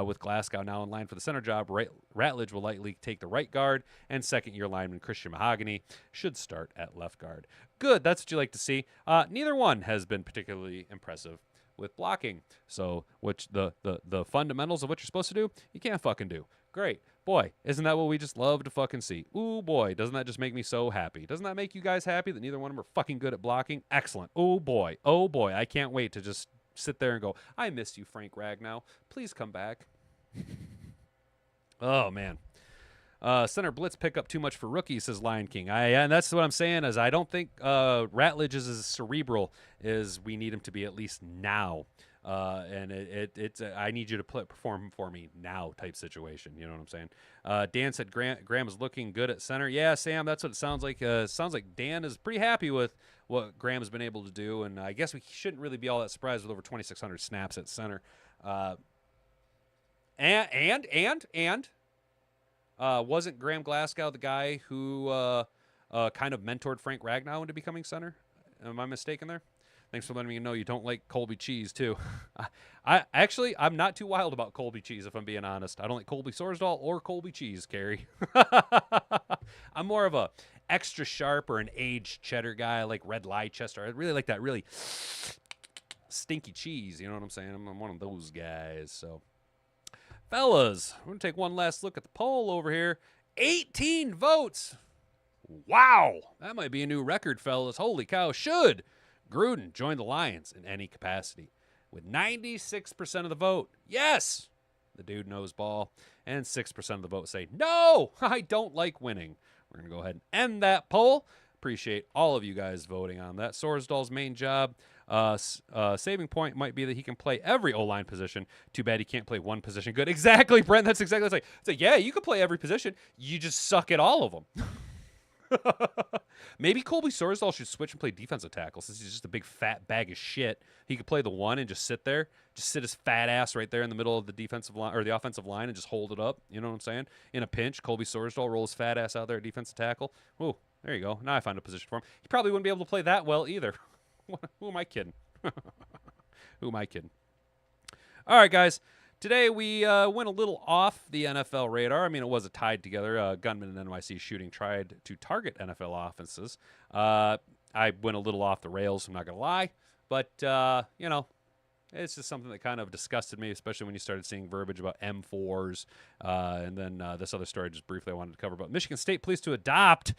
With Glasgow now in line for the center job, Ratledge will likely take the right guard, and second-year lineman Christian Mahogany should start at left guard. Good, that's what you like to see. Neither one has been particularly impressive with blocking. So, which the fundamentals of what you're supposed to do, you can't fucking do. Great. Boy, isn't that what we just love to fucking see? Ooh, boy, doesn't that just make me so happy? Doesn't that make you guys happy that neither one of them are fucking good at blocking? Excellent. Oh, boy. Oh, boy. I can't wait to just sit there and go, I miss you, Frank Ragnow. Please come back. Oh, man. Center blitz pick up too much for rookies, says Lion King. And that's what I'm saying is I don't think Ratledge is as cerebral as we need him to be, at least now. And it's I need you to perform for me now type situation. You know what I'm saying? Dan said Graham is looking good at center. Yeah, Sam, that's what it sounds like. Sounds like Dan is pretty happy with what Graham has been able to do. And I guess we shouldn't really be all that surprised with over 2,600 snaps at center. Wasn't Graham Glasgow the guy who kind of mentored Frank Ragnow into becoming center? Am I mistaken there? Thanks for letting me know you don't like Colby cheese, too. I'm not too wild about Colby cheese, if I'm being honest. I don't like Colby Sorsdal or Colby cheese, Carrie. I'm more of a extra sharp or an aged cheddar guy. I like red Leicester. I really like that really stinky cheese. You know what I'm saying? I'm one of those guys. So, fellas, we're going to take one last look at the poll over here. 18 votes. Wow. That might be a new record, fellas. Holy cow. Should Gruden joined the Lions in any capacity? With 96% of the vote, yes, the dude knows ball, and 6% of the vote say, no, I don't like winning. We're going to go ahead and end that poll. Appreciate all of you guys voting on that. Sorsdal's main job, saving point might be that he can play every O-line position. Too bad he can't play one position good. Exactly, Brent. That's exactly what it's like, yeah, you can play every position. You just suck at all of them. Maybe Colby Sorsdal should switch and play defensive tackle since he's just a big fat bag of shit. He could play the one and just sit there, just sit his fat ass right there in the middle of the defensive line or the offensive line and just hold it up. You know what I'm saying? In a pinch, Colby Sorsdal rolls his fat ass out there at defensive tackle. Ooh, there you go. Now I find a position for him. He probably wouldn't be able to play that well either. Who am I kidding? Who am I kidding? All right, guys. Today, we went a little off the NFL radar. I mean, it was a tied together. Gunman and NYC Shooting tried to target NFL offenses. I went a little off the rails, I'm not going to lie. But, you know, it's just something that kind of disgusted me, especially when you started seeing verbiage about M4s. And then this other story just briefly I wanted to cover about Michigan State pleased to adopt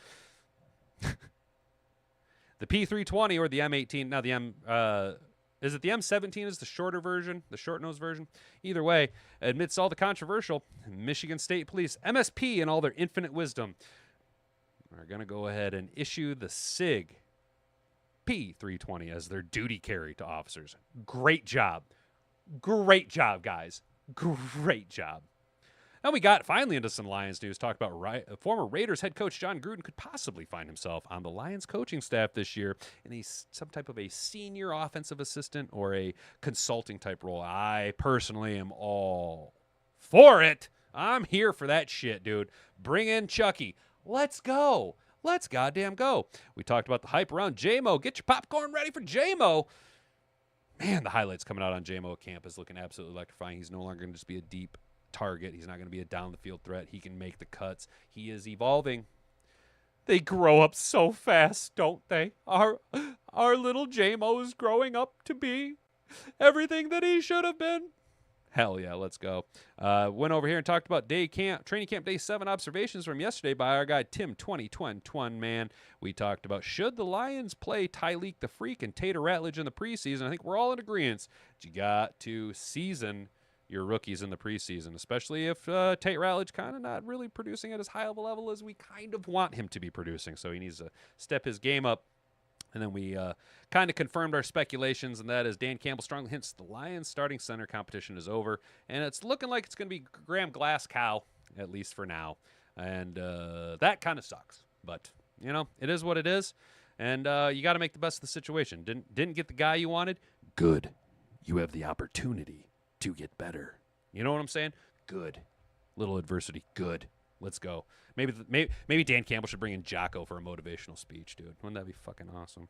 the P320 or the M18. Now, the is it the M17 is the shorter version, the short-nosed version? Either way, amidst all the controversial, Michigan State Police, MSP in all their infinite wisdom, are going to go ahead and issue the SIG P320 as their duty carry to officers. Great job. Great job, guys. Great job. Now we got finally into some Lions news. Talk about former Raiders head coach Jon Gruden could possibly find himself on the Lions coaching staff this year in some type of a senior offensive assistant or a consulting type role. I personally am all for it. I'm here for that shit, dude. Bring in Chucky. Let's go. Let's goddamn go. We talked about the hype around Jamo. Get your popcorn ready for Jamo. Man, the highlights coming out on Jamo at camp is looking absolutely electrifying. He's no longer going to just be a deep target. He's not going to be a down the field threat. He can make the cuts. He is evolving. They grow up so fast, don't they? Our little Jamo is growing up to be everything that he should have been. Hell yeah, let's go. Went over here and talked about training camp day 7 observations from yesterday by our guy Tim 2021 man. We talked about should the Lions play Tyleek the Freak and Tater Ratledge in the preseason. I think we're all in agreement. You got to season your rookies in the preseason, especially if Tate Ratledge kind of not really producing at as high of a level as we kind of want him to be producing. So he needs to step his game up. And then we kind of confirmed our speculations, and that is Dan Campbell strongly hints the Lions starting center competition is over. And it's looking like it's going to be Graham Glasgow, at least for now. And that kind of sucks. But, you know, it is what it is. And you got to make the best of the situation. Didn't get the guy you wanted? Good. You have the opportunity to get better. You know what I'm saying? Good. Little adversity. Good. Let's go. Maybe Dan Campbell should bring in Jocko for a motivational speech, dude. Wouldn't that be fucking awesome?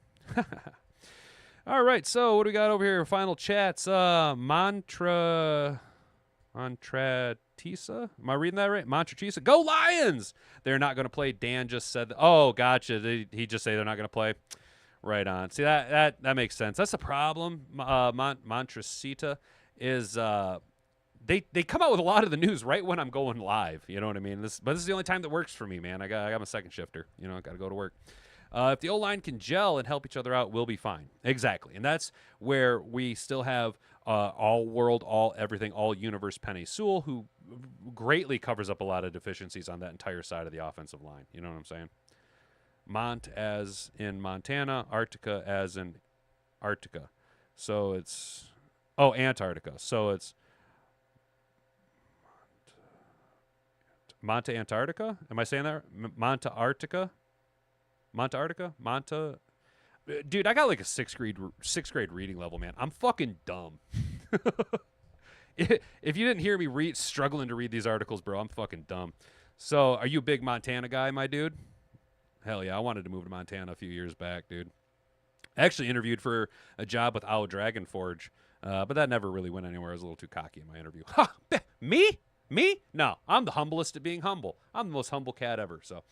All right, so what do we got over here? Final chats. Mantra Montratisa? Am I reading that right? Montratisa. Go Lions! They're not going to play. Dan just said that. Oh, gotcha. He just say they're not going to play. Right on. See, that makes sense. That's the problem. Montresita is they come out with a lot of the news right when I'm going live. You know what I mean? But this is the only time that works for me, man. I got my second shifter. You know, I got to go to work. If the O-line can gel and help each other out, we'll be fine. Exactly. And that's where we still have all-world, all-everything, all-universe Penny Sewell, who greatly covers up a lot of deficiencies on that entire side of the offensive line. You know what I'm saying? Mont as in Montana, Arctica as in Arctica. So it's... Oh, Antarctica. So it's... Monte Antarctica? Am I saying that? Monte Arctica? Monte Arctica? Monte... Dude, I got like a sixth grade reading level, man. I'm fucking dumb. If you didn't hear me struggling to read these articles, bro, I'm fucking dumb. So, are you a big Montana guy, my dude? Hell yeah, I wanted to move to Montana a few years back, dude. I actually interviewed for a job with Owl Dragon Forge, but that never really went anywhere. I was a little too cocky in my interview. Ha! Me? Me? No, I'm the humblest at being humble. I'm the most humble cat ever. So,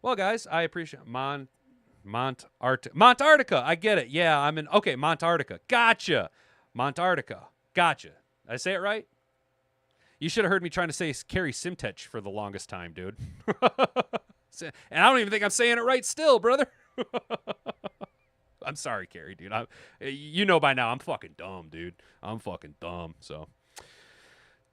well, guys, I appreciate Montarctica. I get it. Yeah, I'm in. Okay, Montarctica. Gotcha. Montarctica. Gotcha. Did I say it right? You should have heard me trying to say Carrie Simtech for the longest time, dude. And I don't even think I'm saying it right still, brother. I'm sorry, Carrie, dude. You know by now I'm fucking dumb, dude. I'm fucking dumb, so.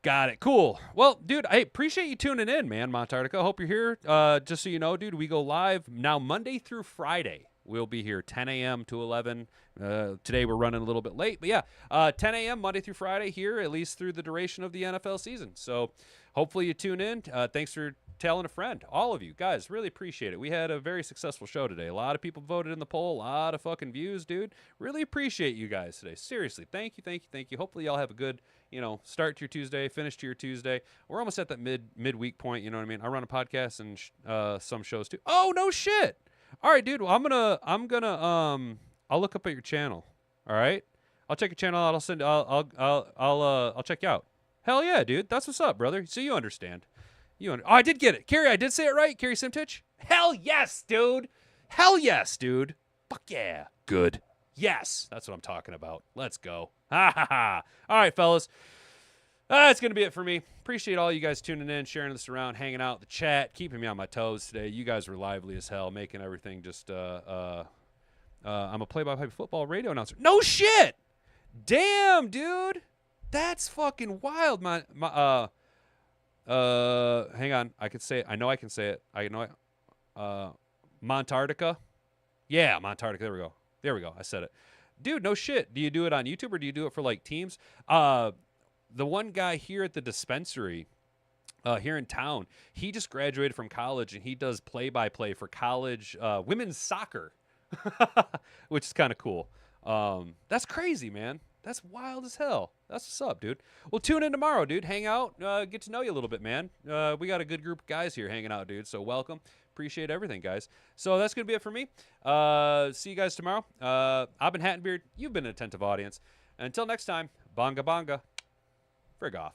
Got it. Cool. Well, dude, I appreciate you tuning in, man, Montarctica. Hope you're here. Just so you know, dude, we go live now Monday through Friday. We'll be here 10 a.m. to 11. Today we're running a little bit late. But yeah, 10 a.m. Monday through Friday here, at least through the duration of the NFL season. So hopefully you tune in. Thanks for telling a friend. All of you guys, really appreciate it. We had a very successful show today. A lot of people voted in the poll. A lot of fucking views, dude. Really appreciate you guys today. Seriously, thank you, thank you, thank you. Hopefully y'all have a good, start to your Tuesday, finish to your Tuesday. We're almost at that midweek point, you know what I mean? I run a podcast and some shows too. Oh, no shit. All right, dude. Well, I'll look up at your channel. All right? I'll check your channel out. I'll check you out. Hell yeah, dude. That's what's up, brother. So you understand. Oh, I did get it. Carrie, I did say it right. Carrie Simtech? Hell yes, dude. Hell yes, dude. Fuck yeah. Good. Yes. That's what I'm talking about. Let's go. Ha ha ha. All right, fellas. That's going to be it for me. Appreciate all you guys tuning in, sharing this around, hanging out, the chat, keeping me on my toes today. You guys were lively as hell, making everything just, I'm a play-by-play football radio announcer. No shit! Damn, dude! That's fucking wild, hang on. I could say it. I know I can say it. Montarctica? Yeah, Montarctica. There we go. I said it. Dude, no shit. Do you do it on YouTube or do you do it for, like, teams? The one guy here at the dispensary here in town, he just graduated from college, and he does play-by-play for college women's soccer, which is kind of cool. That's crazy, man. That's wild as hell. That's what's up, dude. Well, tune in tomorrow, dude. Hang out, get to know you a little bit, man. We got a good group of guys here hanging out, dude, so welcome. Appreciate everything, guys. So that's going to be it for me. See you guys tomorrow. I've been Hattenbeard. You've been an attentive audience. Until next time, bonga bonga. Frig off.